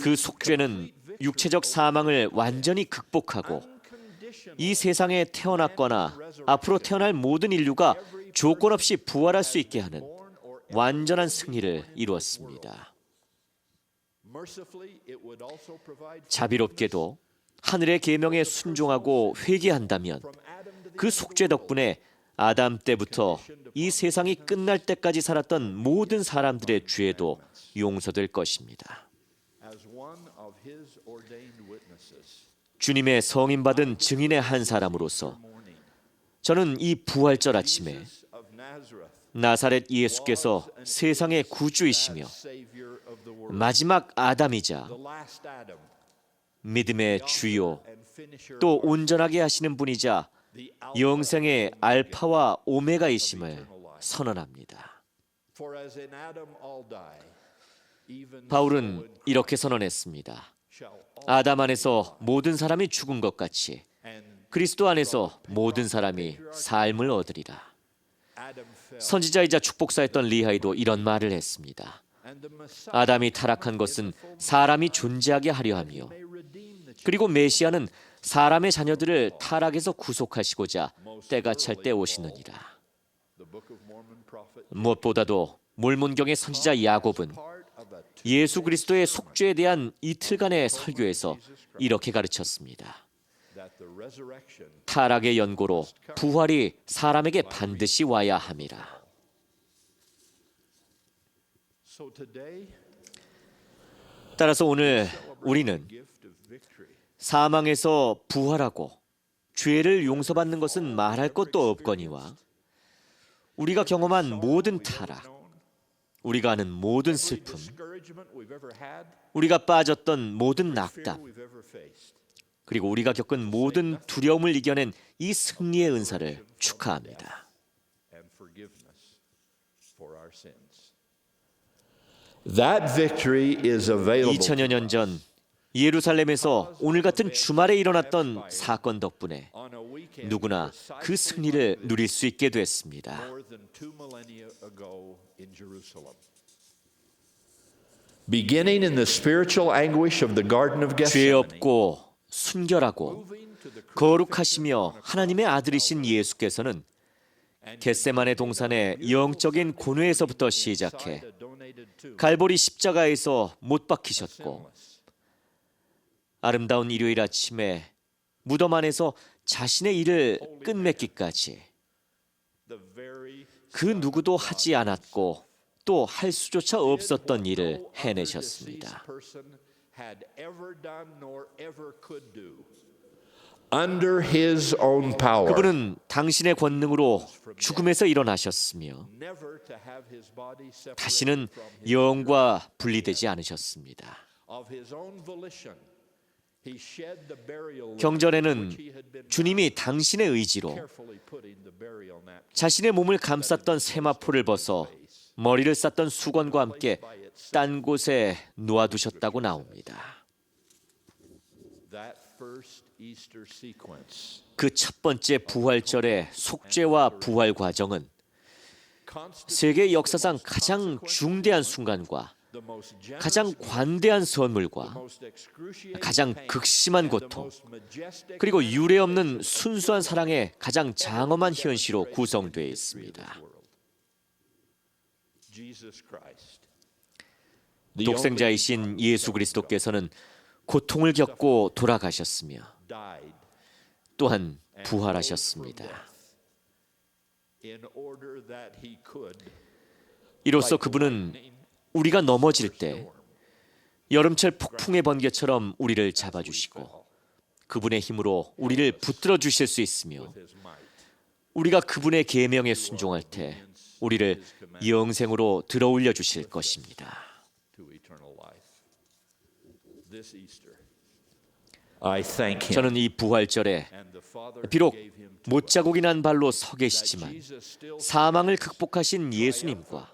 그 속죄는 육체적 사망을 완전히 극복하고 이 세상에 태어났거나 앞으로 태어날 모든 인류가 조건 없이 부활할 수 있게 하는 완전한 승리를 이루었습니다. 자비롭게도 하늘의 계명에 순종하고 회개한다면 그 속죄 덕분에 아담 때부터 이 세상이 끝날 때까지 살았던 모든 사람들의 죄도 용서될 것입니다. 주님의 성인받은 증인의 한 사람으로서 저는 이 부활절 아침에 나사렛 예수께서 세상의 구주이시며 마지막 아담이자 믿음의 주요 또 온전하게 하시는 분이자 영생의 알파와 오메가이심을 선언합니다. 바울은 이렇게 선언했습니다. 아담 안에서 모든 사람이 죽은 것 같이 그리스도 안에서 모든 사람이 삶을 얻으리라. 선지자이자 축복사였던 리하이도 이런 말을 했습니다. 아담이 타락한 것은 사람이 존재하게 하려 하며 그리고 메시아는 사람의 자녀들을 타락에서 구속하시고자 때가 찰 때 오시느니라. 무엇보다도 몰몬경의 선지자 야곱은 예수 그리스도의 속죄에 대한 이틀간의 설교에서 이렇게 가르쳤습니다. 타락의 연고로 부활이 사람에게 반드시 와야 함이라. 따라서 오늘 우리는 사망에서 부활하고 죄를 용서받는 것은 말할 것도 없거니와 우리가 경험한 모든 타락, 우리가 아는 모든 슬픔, 우리가 빠졌던 모든 낙담, 그리고 우리가 겪은 모든 두려움을 이겨낸 이 승리의 은사를 축하합니다. 2000여 년 전 예루살렘에서 오늘 같은 주말에 일어났던 사건 덕분에 누구나 그 승리를 누릴 수 있게 됐습니다. 죄 없고 순결하고 거룩하시며 하나님의 아들이신 예수께서는 겟세마네 동산의 영적인 고뇌에서부터 시작해 갈보리 십자가에서 못 박히셨고 아름다운 일요일 아침에 무덤 안에서 자신의 일을 끝맺기까지 그 누구도 하지 않았고 또 할 수조차 없었던 일을 해내셨습니다. Under his own power. 그분은 당신의 권능으로 죽음에서 일어나셨으며 다시는 영과 분리되지 않으셨습니다. 경전에는 주님이 당신의 의지로 자신의 몸을 감쌌던 세마포를 벗어 머리를 쌌던 수건과 함께 딴 곳에 놓아두셨다고 나옵니다. 그 첫 번째 부활절의 속죄와 부활 과정은 세계 역사상 가장 중대한 순간과 가장 관대한 선물과 가장 극심한 고통, 그리고 유례없는 순수한 사랑의 가장 장엄한 현실로 구성되어 있습니다. 독생자이신 예수 그리스도께서는 고통을 겪고 돌아가셨으며 또한 부활하셨습니다. 이로써 그분은 우리가 넘어질 때 여름철 폭풍의 번개처럼 우리를 잡아주시고 그분의 힘으로 우리를 붙들어 주실 수 있으며 우리가 그분의 계명에 순종할 때 우리를 영생으로 들어올려 주실 것입니다. 저는 이 부활절에 비록 못자국이 난 발로 서 계시지만 사망을 극복하신 예수님과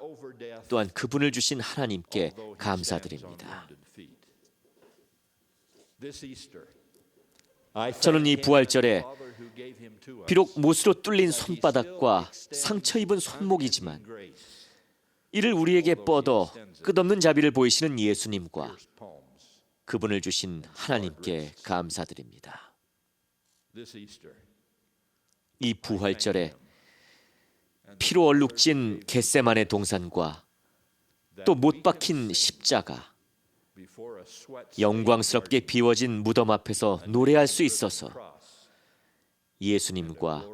또한 그분을 주신 하나님께 감사드립니다. 저는 이 부활절에 비록 못으로 뚫린 손바닥과 상처 입은 손목이지만 이를 우리에게 뻗어 끝없는 자비를 보이시는 예수님과 그분을 주신 하나님께 감사드립니다. 이 부활절에 피로 얼룩진 겟세마네 동산과 또 못 박힌 십자가, 영광스럽게 비워진 무덤 앞에서 노래할 수 있어서 예수님과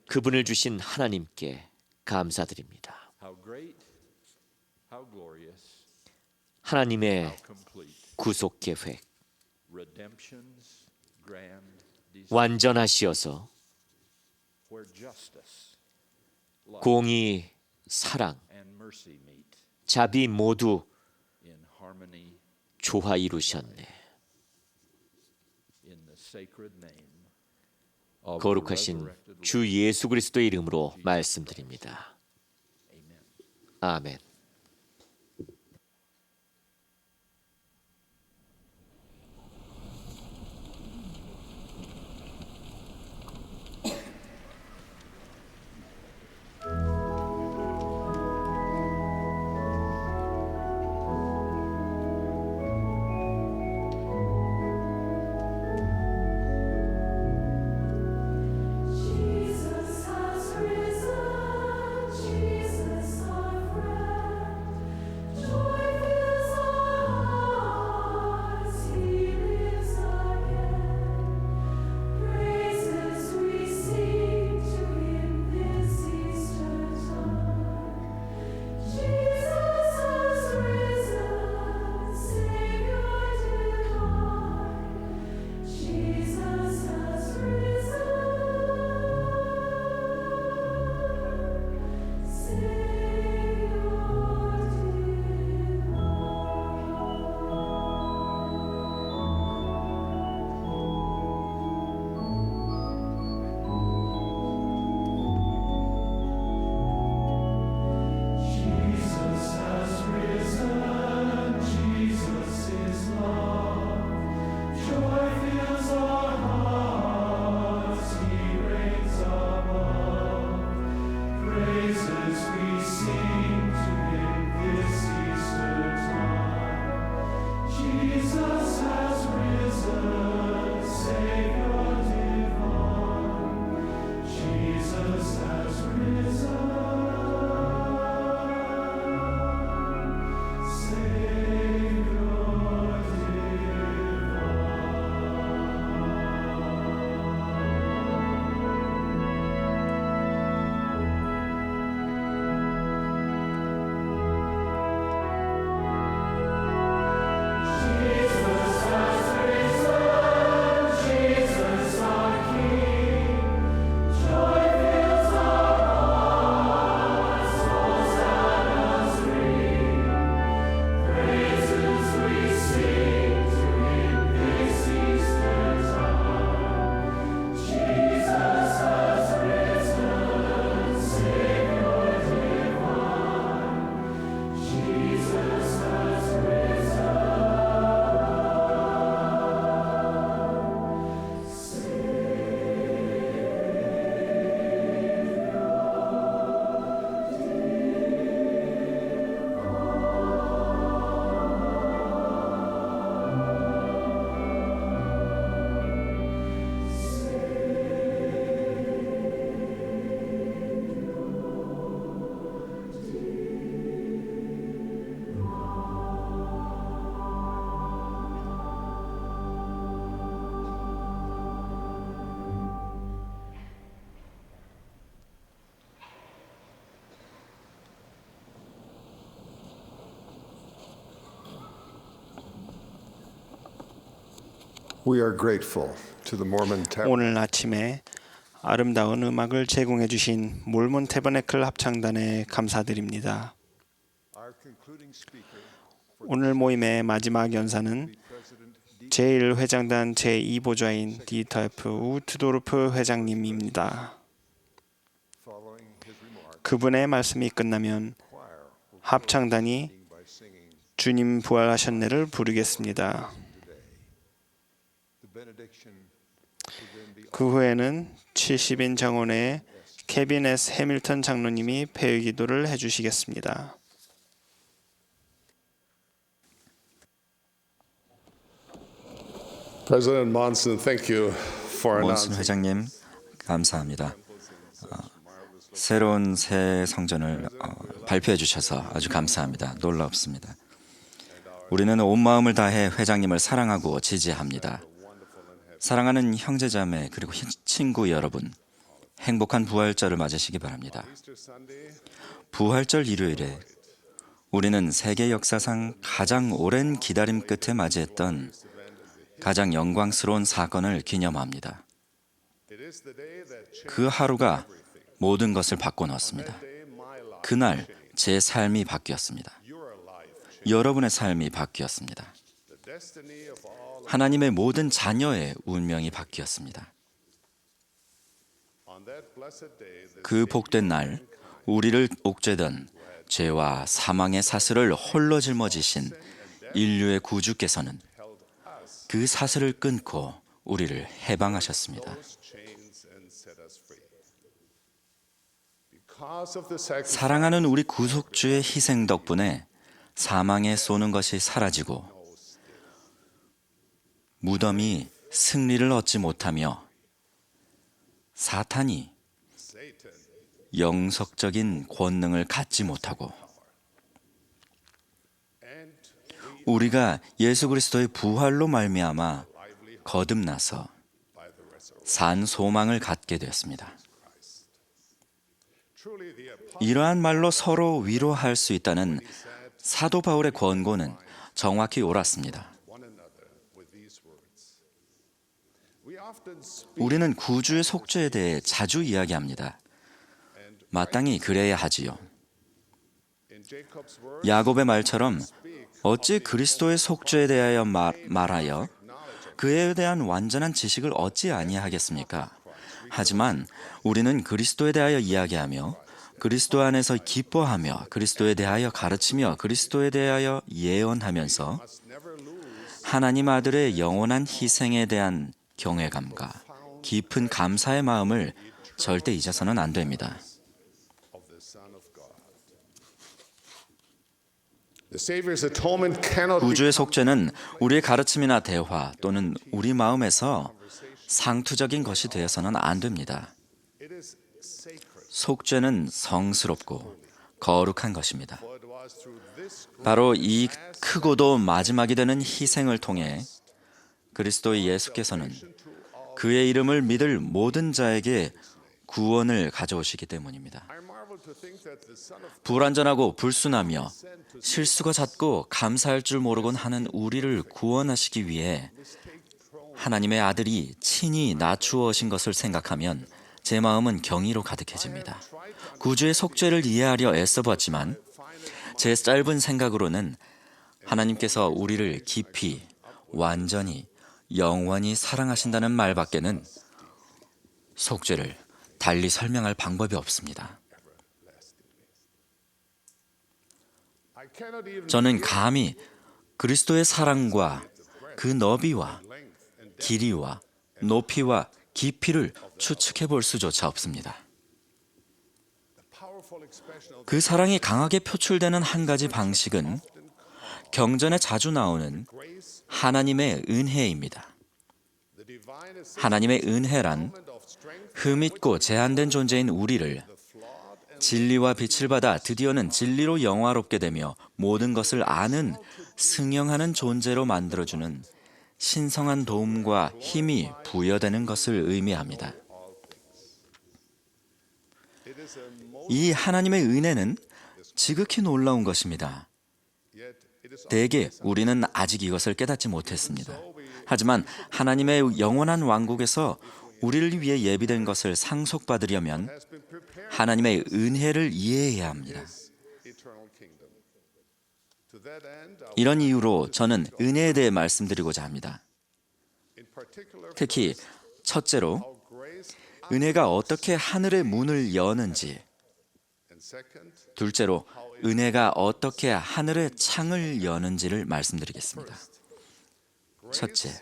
그분을 주신 하나님께 감사드립니다. 하나님의 구속 계획, 완전하시어서 공의, 사랑, 자비 모두 조화 이루셨네. 거룩하신 주 예수 그리스도의 이름으로 말씀드립니다. 아멘. We are grateful to the Mormon Tabernacle. 오늘 아침에 아름다운 음악을 제공해 주신 몰몬 태버네클 합창단에 감사드립니다. 오늘 모임의 마지막 연사는 제1회장단 제2보좌인 디터 F. 우트도르프 회장님입니다. 그분의 말씀이 끝나면 합창단이 주님 부활하셨네를 부르겠습니다. 그 후에는 70인 정원의 케빈 S. 해밀턴 장로님이 폐회기도를 해주시겠습니다. President Monson, thank you for 몬슨 announcing. 회장님 감사합니다. 새로운 새 성전을 발표해 주셔서 아주 감사합니다. 놀랍습니다. 우리는 온 마음을 다해 회장님을 사랑하고 지지합니다. 사랑하는 형제자매 그리고 친구 여러분, 행복한 부활절을 맞으시기 바랍니다. 부활절 일요일에 우리는 세계 역사상 가장 오랜 기다림 끝에 맞이했던 가장 영광스러운 사건을 기념합니다. 그 하루가 모든 것을 바꿔놓았습니다. 그날 제 삶이 바뀌었습니다. 여러분의 삶이 바뀌었습니다. 하나님의 모든 자녀의 운명이 바뀌었습니다. 그 복된 날, 우리를 옥죄던 죄와 사망의 사슬을 홀로 짊어지신 인류의 구주께서는 그 사슬을 끊고 우리를 해방하셨습니다. 사랑하는 우리 구속주의 희생 덕분에 사망에 쏘는 것이 사라지고 무덤이 승리를 얻지 못하며 사탄이 영속적인 권능을 갖지 못하고 우리가 예수 그리스도의 부활로 말미암아 거듭나서 산 소망을 갖게 되었습니다. 이러한 말로 서로 위로할 수 있다는 사도 바울의 권고는 정확히 옳았습니다. 우리는 구주의 속죄에 대해 자주 이야기합니다. 마땅히 그래야 하지요. 야곱의 말처럼 어찌 그리스도의 속죄에 대하여 말하여 그에 대한 완전한 지식을 얻지 아니하겠습니까? 하지만 우리는 그리스도에 대하여 이야기하며 그리스도 안에서 기뻐하며 그리스도에 대하여 가르치며 그리스도에 대하여 예언하면서 하나님 아들의 영원한 희생에 대한 경외감과 깊은 감사의 마음을 절대 잊어서는 안 됩니다. 구주의 속죄는 우리의 가르침이나 대화 또는 우리 마음에서 상투적인 것이 되어서는 안 됩니다. 속죄는 성스럽고 거룩한 것입니다. 바로 이 크고도 마지막이 되는 희생을 통해 그리스도 예수께서는 그의 이름을 믿을 모든 자에게 구원을 가져오시기 때문입니다. 불완전하고 불순하며 실수가 잦고 감사할 줄 모르곤 하는 우리를 구원하시기 위해 하나님의 아들이 친히 낮추어 오신 것을 생각하면 제 마음은 경의로 가득해집니다. 구주의 속죄를 이해하려 애써봤지만 제 짧은 생각으로는 하나님께서 우리를 깊이, 완전히, 영원히 사랑하신다는 말밖에는 속죄를 달리 설명할 방법이 없습니다. 저는 감히 그리스도의 사랑과 그 너비와 길이와 높이와 깊이를 추측해 볼 수조차 없습니다. 그 사랑이 강하게 표출되는 한 가지 방식은 경전에 자주 나오는 하나님의 은혜입니다. 하나님의 은혜란 흠있고 제한된 존재인 우리를 진리와 빛을 받아 드디어는 진리로 영화롭게 되며 모든 것을 아는 승영하는 존재로 만들어주는 신성한 도움과 힘이 부여되는 것을 의미합니다. 이 하나님의 은혜는 지극히 놀라운 것입니다. 대개 우리는 아직 이것을 깨닫지 못했습니다. 하지만 하나님의 영원한 왕국에서 우리를 위해 예비된 것을 상속받으려면 하나님의 은혜를 이해해야 합니다. 이런 이유로 저는 은혜에 대해 말씀드리고자 합니다. 특히 첫째로 은혜가 어떻게 하늘의 문을 여는지, 둘째로 은혜가 어떻게 하늘의 창을 여는지를 말씀드리겠습니다. 첫째,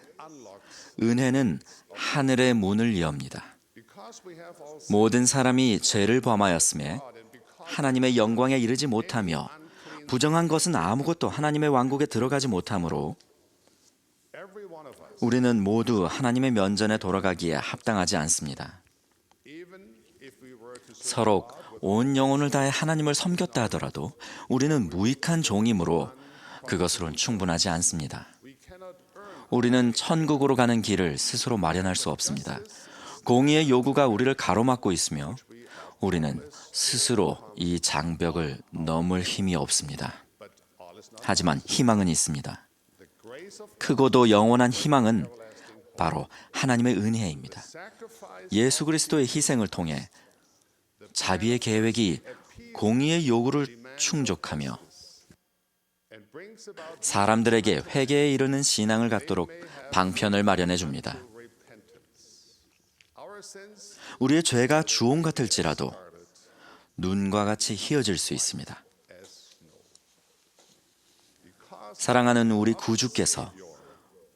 은혜는 하늘의 문을 엽니다. 모든 사람이 죄를 범하였음에 하나님의 영광에 이르지 못하며 부정한 것은 아무것도 하나님의 왕국에 들어가지 못하므로 우리는 모두 하나님의 면전에 돌아가기에 합당하지 않습니다. 서로 온 영혼을 다해 하나님을 섬겼다 하더라도 우리는 무익한 종이므로 그것으로는 충분하지 않습니다. 우리는 천국으로 가는 길을 스스로 마련할 수 없습니다. 공의의 요구가 우리를 가로막고 있으며 우리는 스스로 이 장벽을 넘을 힘이 없습니다. 하지만 희망은 있습니다. 크고도 영원한 희망은 바로 하나님의 은혜입니다. 예수 그리스도의 희생을 통해 자비의 계획이 공의의 요구를 충족하며 사람들에게 회개에 이르는 신앙을 갖도록 방편을 마련해 줍니다. 우리의 죄가 주홍 같을지라도 눈과 같이 희어질 수 있습니다. 사랑하는 우리 구주께서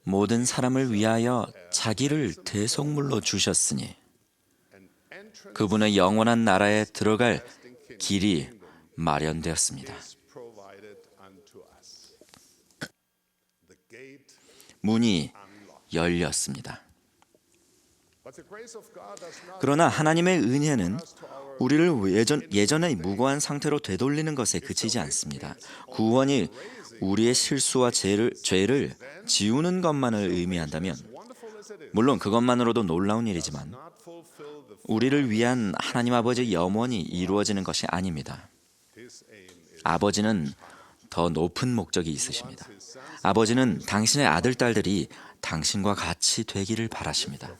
모든 사람을 위하여 자기를 대속물로 주셨으니 그분의 영원한 나라에 들어갈 길이 마련되었습니다. 문이 열렸습니다. 그러나 하나님의 은혜는 우리를 예전의 무고한 상태로 되돌리는 것에 그치지 않습니다. 구원이 우리의 실수와 죄를 지우는 것만을 의미한다면 물론 그것만으로도 놀라운 일이지만 우리를 위한 하나님 아버지의 염원이 이루어지는 것이 아닙니다. 아버지는 더 높은 목적이 있으십니다. 아버지는 당신의 아들, 딸들이 당신과 같이 되기를 바라십니다.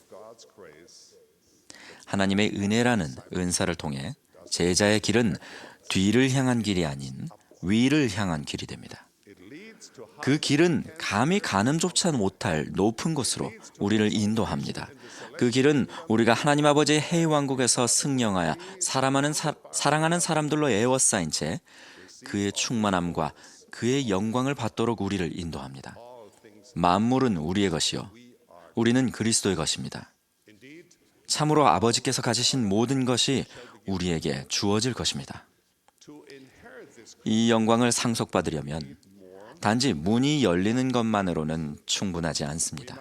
하나님의 은혜라는 은사를 통해 제자의 길은 뒤를 향한 길이 아닌 위를 향한 길이 됩니다. 그 길은 감히 가늠조차 못할 높은 곳으로 우리를 인도합니다. 그 길은 우리가 하나님 아버지의 해왕국에서 승령하여 사랑하는 사람들로 에워싸인 채 그의 충만함과 그의 영광을 받도록 우리를 인도합니다. 만물은 우리의 것이요 우리는 그리스도의 것입니다. 참으로 아버지께서 가지신 모든 것이 우리에게 주어질 것입니다. 이 영광을 상속받으려면 단지 문이 열리는 것만으로는 충분하지 않습니다.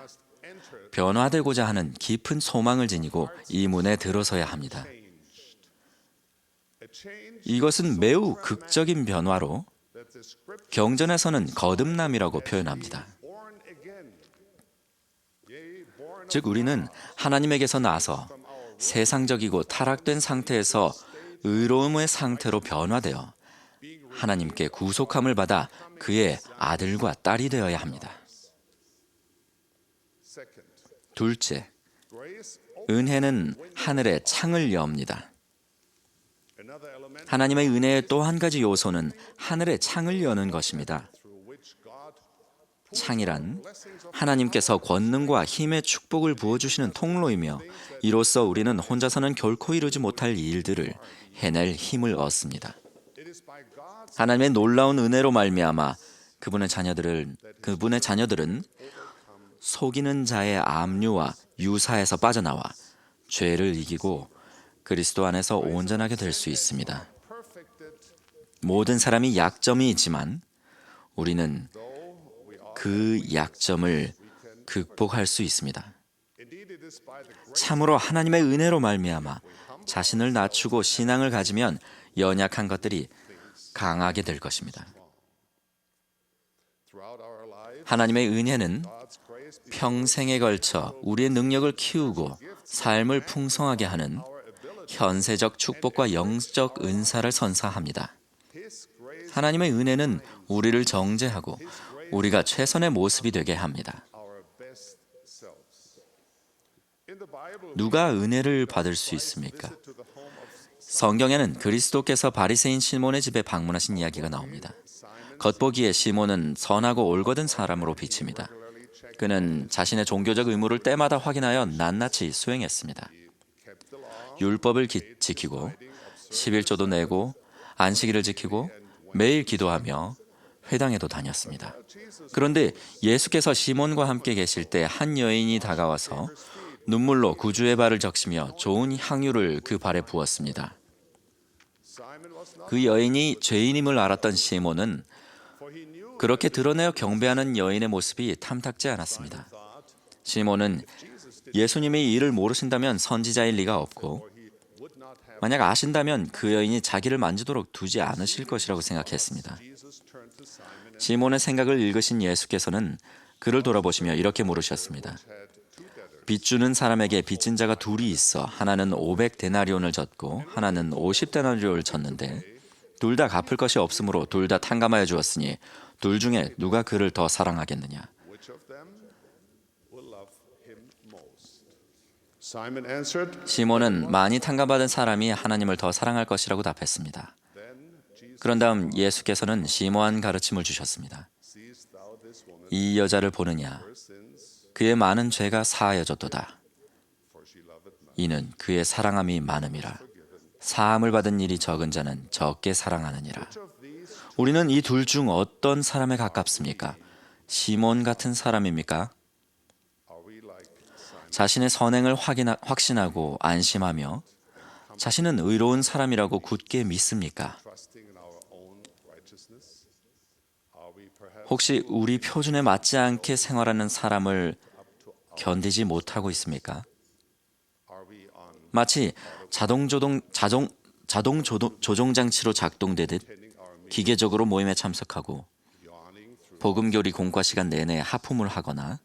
변화되고자 하는 깊은 소망을 지니고 이 문에 들어서야 합니다. 이것은 매우 극적인 변화로 경전에서는 거듭남이라고 표현합니다. 즉 우리는 하나님에게서 나서 세상적이고 타락된 상태에서 의로움의 상태로 변화되어 하나님께 구속함을 받아 그의 아들과 딸이 되어야 합니다. 둘째, 은혜는 하늘의 창을 엽니다. 하나님의 은혜의 또 한 가지 요소는 하늘의 창을 여는 것입니다. 창이란 하나님께서 권능과 힘의 축복을 부어주시는 통로이며 이로써 우리는 혼자서는 결코 이루지 못할 일들을 해낼 힘을 얻습니다. 하나님의 놀라운 은혜로 말미암아 그분의 자녀들은 속이는 자의 압류와 유사에서 빠져나와 죄를 이기고 그리스도 안에서 온전하게 될 수 있습니다. 모든 사람이 약점이 있지만 우리는 그 약점을 극복할 수 있습니다. 참으로 하나님의 은혜로 말미암아 자신을 낮추고 신앙을 가지면 연약한 것들이 강하게 될 것입니다. 하나님의 은혜는 평생에 걸쳐 우리의 능력을 키우고 삶을 풍성하게 하는 현세적 축복과 영적 은사를 선사합니다. 하나님의 은혜는 우리를 정죄하고 우리가 최선의 모습이 되게 합니다. 누가 은혜를 받을 수 있습니까? 성경에는 그리스도께서 바리새인 시몬의 집에 방문하신 이야기가 나옵니다. 겉보기에 시몬은 선하고 올곧은 사람으로 비칩니다. 그는 자신의 종교적 의무를 때마다 확인하여 낱낱이 수행했습니다. 율법을 지키고 11조도 내고 안식일을 지키고 매일 기도하며 회당에도 다녔습니다. 그런데 예수께서 시몬과 함께 계실 때 한 여인이 다가와서 눈물로 구주의 발을 적시며 좋은 향유를 그 발에 부었습니다. 그 여인이 죄인임을 알았던 시몬은 그렇게 드러내어 경배하는 여인의 모습이 탐탁지 않았습니다. 시몬은 예수님이 이를 모르신다면 선지자일 리가 없고 만약 아신다면 그 여인이 자기를 만지도록 두지 않으실 것이라고 생각했습니다. 시몬의 생각을 읽으신 예수께서는 그를 돌아보시며 이렇게 물으셨습니다. 빚주는 사람에게 빚진 자가 둘이 있어 하나는 500데나리온을 졌고 하나는 50데나리온을 졌는데 둘 다 갚을 것이 없으므로 둘 다 탕감하여 주었으니 둘 중에 누가 그를 더 사랑하겠느냐? 시몬은 많이 탕감받은 사람이 하나님을 더 사랑할 것이라고 답했습니다. 그런 다음 예수께서는 심오한 가르침을 주셨습니다. 이 여자를 보느냐? 그의 많은 죄가 사하여졌도다. 이는 그의 사랑함이 많음이라. 사함을 받은 일이 적은 자는 적게 사랑하느니라. 우리는 이 둘 중 어떤 사람에 가깝습니까? 시몬 같은 사람입니까? 자신의 선행을 확신하고 안심하며 자신은 의로운 사람이라고 굳게 믿습니까? 혹시 우리 표준에 맞지 않게 생활하는 사람을 견디지 못하고 있습니까? 마치 자동 조종 장치로 작동되듯 기계적으로 모임에 참석하고 복음교리 공과 시간 내내 하품을 하거나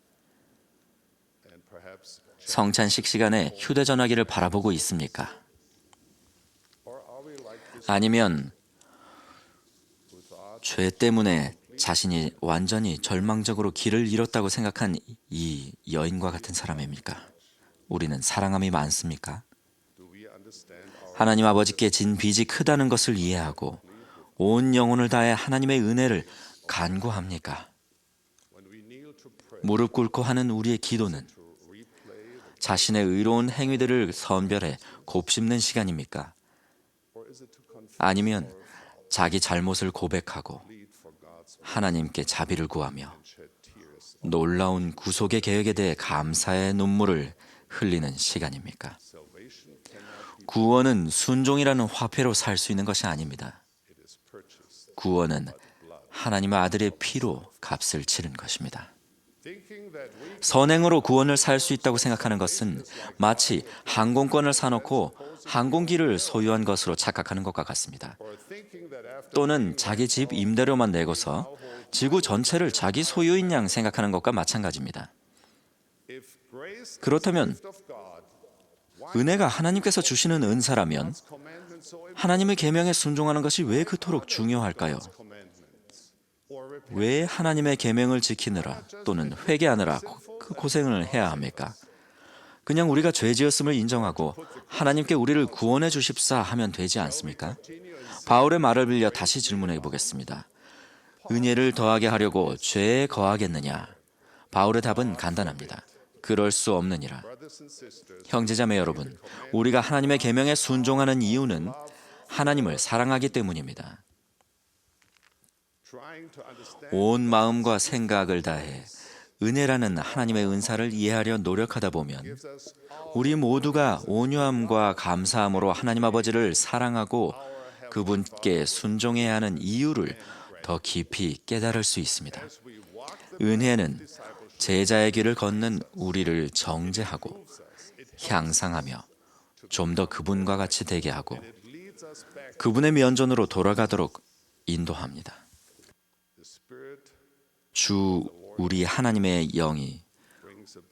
성찬식 시간에 휴대전화기를 바라보고 있습니까? 아니면 죄 때문에 자신이 완전히 절망적으로 길을 잃었다고 생각한 이 여인과 같은 사람입니까? 우리는 사랑함이 많습니까? 하나님 아버지께 진 빚이 크다는 것을 이해하고 온 영혼을 다해 하나님의 은혜를 간구합니까? 무릎 꿇고 하는 우리의 기도는 자신의 의로운 행위들을 선별해 곱씹는 시간입니까? 아니면 자기 잘못을 고백하고 하나님께 자비를 구하며 놀라운 구속의 계획에 대해 감사의 눈물을 흘리는 시간입니까? 구원은 순종이라는 화폐로 살 수 있는 것이 아닙니다. 구원은 하나님의 아들의 피로 값을 치른 것입니다. 선행으로 구원을 살 수 있다고 생각하는 것은 마치 항공권을 사놓고 항공기를 소유한 것으로 착각하는 것과 같습니다. 또는 자기 집 임대료만 내고서 지구 전체를 자기 소유인 양 생각하는 것과 마찬가지입니다. 그렇다면 은혜가 하나님께서 주시는 은사라면 하나님의 계명에 순종하는 것이 왜 그토록 중요할까요? 왜 하나님의 계명을 지키느라 또는 회개하느라 그 고생을 해야 합니까? 그냥 우리가 죄지었음을 인정하고 하나님께 우리를 구원해 주십사 하면 되지 않습니까? 바울의 말을 빌려 다시 질문해 보겠습니다. 은혜를 더하게 하려고 죄에 거하겠느냐? 바울의 답은 간단합니다. 그럴 수 없느니라. 형제자매 여러분, 우리가 하나님의 계명에 순종하는 이유는 하나님을 사랑하기 때문입니다. 온 마음과 생각을 다해 은혜라는 하나님의 은사를 이해하려 노력하다 보면 우리 모두가 온유함과 감사함으로 하나님 아버지를 사랑하고 그분께 순종해야 하는 이유를 더 깊이 깨달을 수 있습니다. 은혜는 제자의 길을 걷는 우리를 정죄하고 향상하며 좀 더 그분과 같이 되게 하고 그분의 면전으로 돌아가도록 인도합니다. 주 우리 하나님의 영이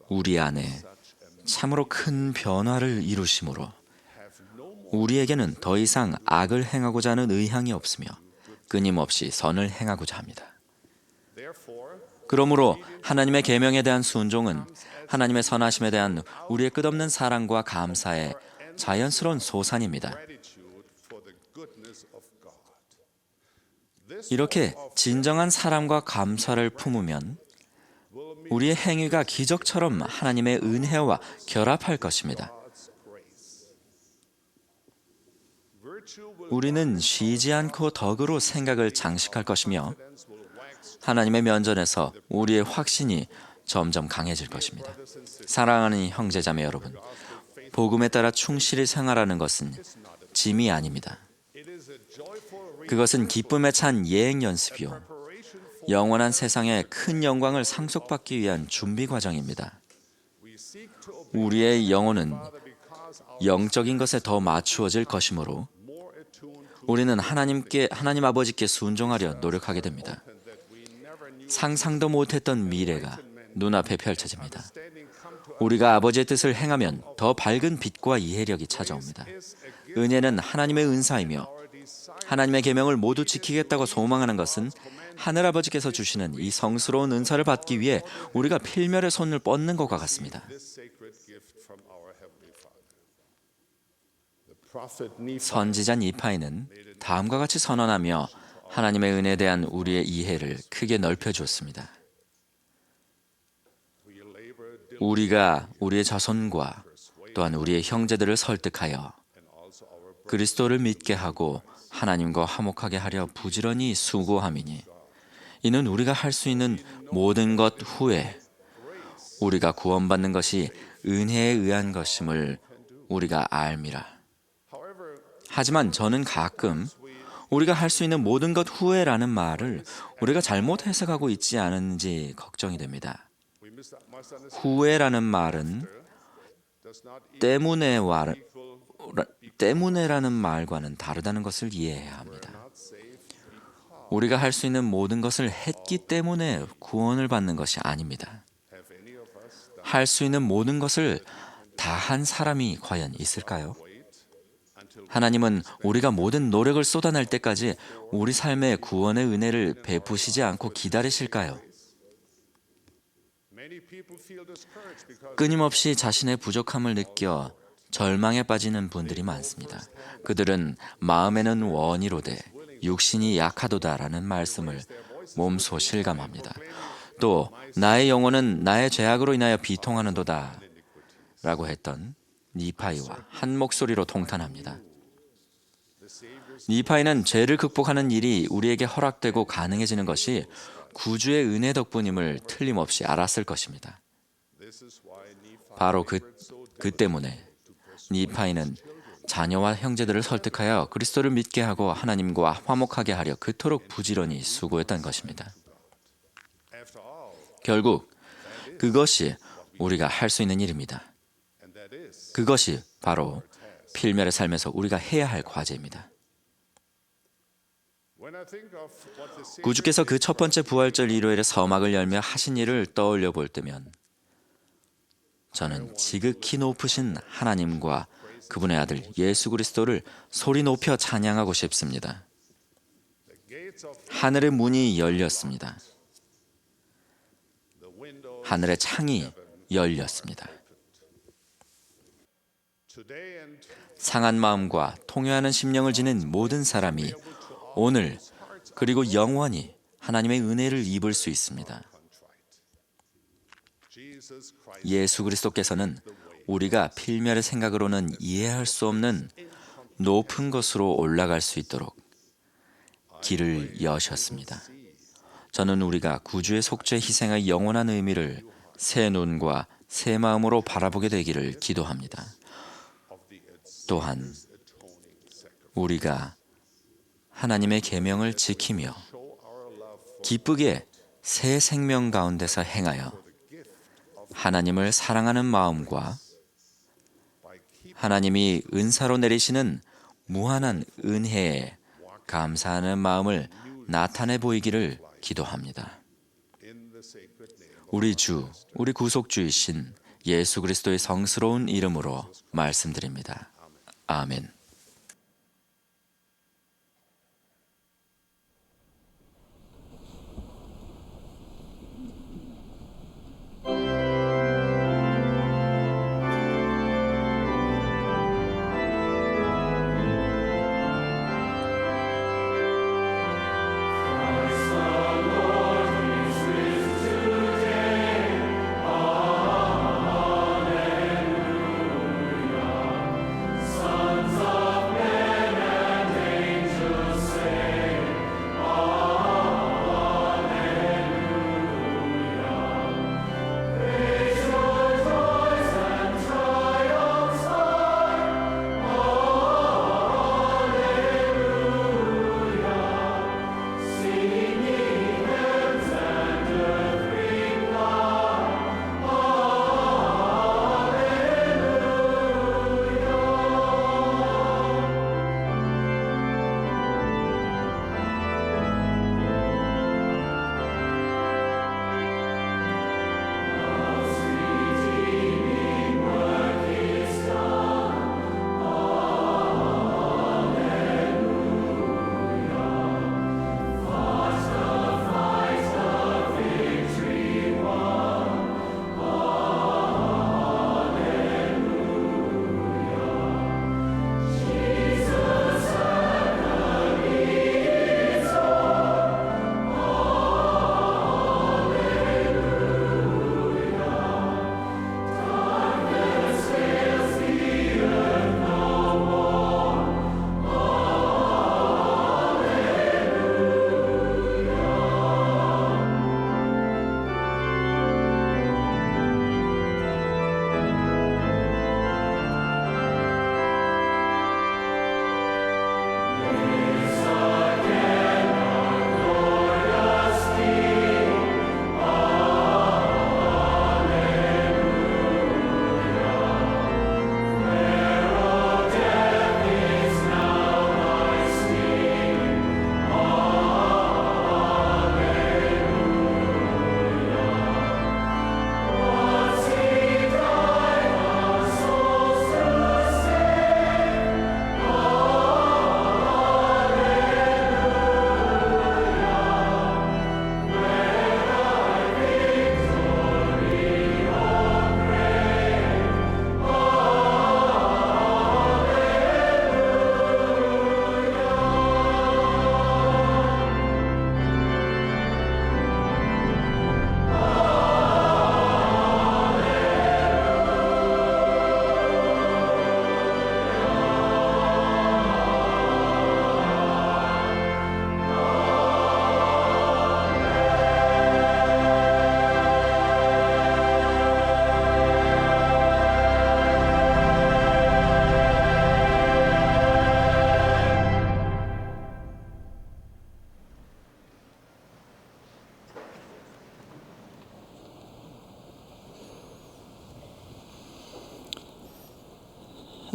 우리 안에 참으로 큰 변화를 이루심으로 우리에게는 더 이상 악을 행하고자 하는 의향이 없으며 끊임없이 선을 행하고자 합니다. 그러므로 하나님의 계명에 대한 순종은 하나님의 선하심에 대한 우리의 끝없는 사랑과 감사의 자연스러운 소산입니다. 이렇게 진정한 사랑과 감사를 품으면 우리의 행위가 기적처럼 하나님의 은혜와 결합할 것입니다. 우리는 쉬지 않고 덕으로 생각을 장식할 것이며 하나님의 면전에서 우리의 확신이 점점 강해질 것입니다. 사랑하는 형제자매 여러분, 복음에 따라 충실히 생활하는 것은 짐이 아닙니다. 그것은 기쁨에 찬 예행 연습이요, 영원한 세상의 큰 영광을 상속받기 위한 준비 과정입니다. 우리의 영혼은 영적인 것에 더 맞추어질 것이므로 우리는 하나님 아버지께 순종하려 노력하게 됩니다. 상상도 못했던 미래가 눈앞에 펼쳐집니다. 우리가 아버지의 뜻을 행하면 더 밝은 빛과 이해력이 찾아옵니다. 은혜는 하나님의 은사이며 하나님의 계명을 모두 지키겠다고 소망하는 것은 하늘아버지께서 주시는 이 성스러운 은사를 받기 위해 우리가 필멸의 손을 뻗는 것과 같습니다. 선지자 니파이는 다음과 같이 선언하며 하나님의 은혜에 대한 우리의 이해를 크게 넓혀주었습니다. 우리가 우리의 자손과 또한 우리의 형제들을 설득하여 그리스도를 믿게 하고 하나님과 화목하게 하려 부지런히 수고함이니 이는 우리가 할 수 있는 모든 것 후에 우리가 구원받는 것이 은혜에 의한 것임을 우리가 알미라. 하지만 저는 가끔 우리가 할 수 있는 모든 것 후에라는 말을 우리가 잘못 해석하고 있지 않은지 걱정이 됩니다. 후에라는 말은 때문에라는 말과는 다르다는 것을 이해해야 합니다. 우리가 할 수 있는 모든 것을 했기 때문에 구원을 받는 것이 아닙니다. 할 수 있는 모든 것을 다 한 사람이 과연 있을까요? 하나님은 우리가 모든 노력을 쏟아낼 때까지 우리 삶에 구원의 은혜를 베푸시지 않고 기다리실까요? 끊임없이 자신의 부족함을 느껴 절망에 빠지는 분들이 많습니다. 그들은 마음에는 원이로되 육신이 약하도다라는 말씀을 몸소 실감합니다. 또 나의 영혼은 나의 죄악으로 인하여 비통하는도다 라고 했던 니파이와 한 목소리로 통탄합니다. 니파이는 죄를 극복하는 일이 우리에게 허락되고 가능해지는 것이 구주의 은혜 덕분임을 틀림없이 알았을 것입니다. 바로 그 때문에 니파이는 자녀와 형제들을 설득하여 그리스도를 믿게 하고 하나님과 화목하게 하려 그토록 부지런히 수고했던 것입니다. 결국 그것이 우리가 할 수 있는 일입니다. 그것이 바로 필멸의 삶에서 우리가 해야 할 과제입니다. 구주께서 그 첫 번째 부활절 일요일에 서막을 열며 하신 일을 떠올려 볼 때면 저는 지극히 높으신 하나님과 그분의 아들 예수 그리스도를 소리 높여 찬양하고 싶습니다. 하늘의 문이 열렸습니다. 하늘의 창이 열렸습니다. 상한 마음과 통회하는 심령을 지닌 모든 사람이 오늘 그리고 영원히 하나님의 은혜를 입을 수 있습니다. 예수 그리스도께서는 우리가 필멸의 생각으로는 이해할 수 없는 높은 곳으로 올라갈 수 있도록 길을 여셨습니다. 저는 우리가 구주의 속죄 희생의 영원한 의미를 새 눈과 새 마음으로 바라보게 되기를 기도합니다. 또한 우리가 하나님의 계명을 지키며 기쁘게 새 생명 가운데서 행하여 하나님을 사랑하는 마음과 하나님이 은사로 내리시는 무한한 은혜에 감사하는 마음을 나타내 보이기를 기도합니다. 우리 주, 우리 구속주이신 예수 그리스도의 성스러운 이름으로 말씀드립니다. 아멘.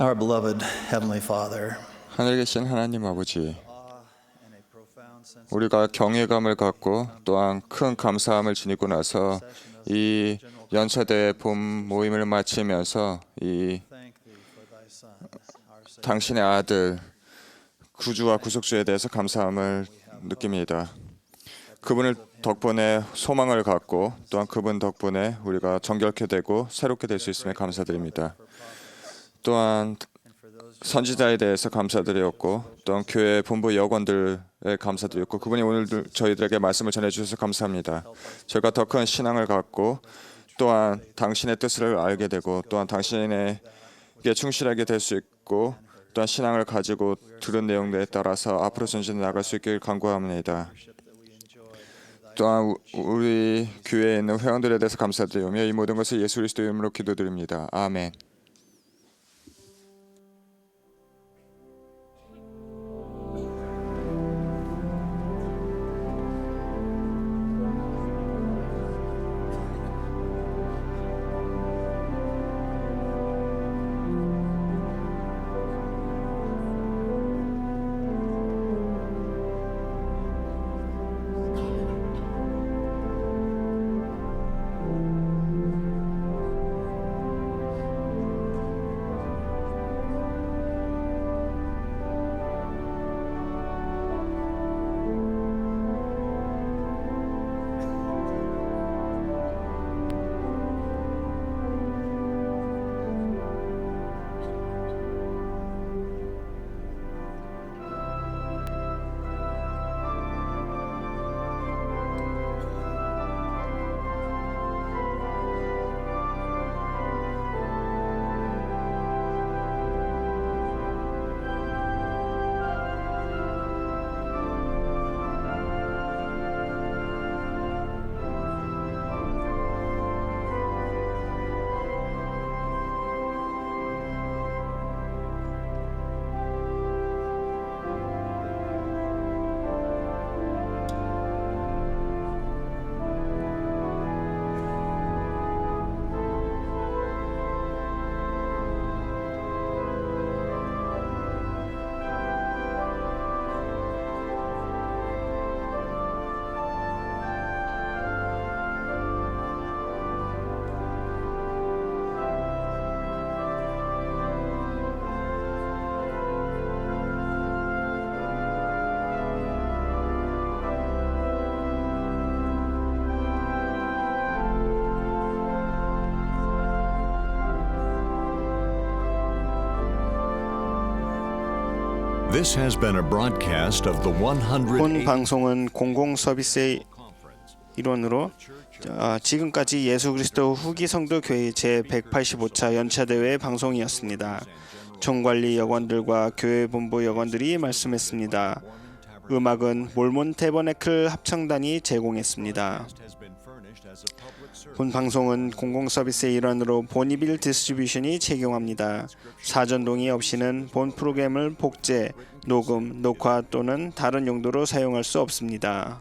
Our beloved Heavenly Father, 하늘에 계신 하나님 아버지, 우리가 경외감을 갖고 또한 큰 감사함을 지니고 나서 이 연차대회 봄 모임을 마치면서 이 당신의 아들 구주와 구속주에 대해서 감사함을 느낍니다. 그분을 덕분에 소망을 갖고 또한 그분 덕분에 우리가 정결케 되고 새롭게 될 수 있음에 감사드립니다. 또한 선지자에 대해서 감사드렸고 또한 교회 본부 여관들에 감사드렸고 그분이 오늘 저희들에게 말씀을 전해주셔서 감사합니다. 저희가 더 큰 신앙을 갖고 또한 당신의 뜻을 알게 되고 또한 당신에게 충실하게 될 수 있고 또한 신앙을 가지고 들은 내용들에 따라서 앞으로 전진해 나갈 수 있길 간구합니다. 또한 우리 교회에 있는 회원들에 대해서 감사드리며 이 모든 것을 예수 그리스도의 이름으로 기도드립니다. 아멘. This has been a broadcast of the 100. 본 방송은 공공 서비스의 일원으로 지금까지 예수 그리스도 후기 성도 교회 제 185차 연차 대회 방송이었습니다. 총관리 여관들과 교회 본부 여관들이 말씀했습니다. 음악은 몰몬 태버네클 합창단이 제공했습니다. 본 방송은 공공 서비스의 일환으로 보니빌 디스트리뷰션이 제공합니다. 사전 동의 없이는 본 프로그램을 복제, 녹음, 녹화 또는 다른 용도로 사용할 수 없습니다.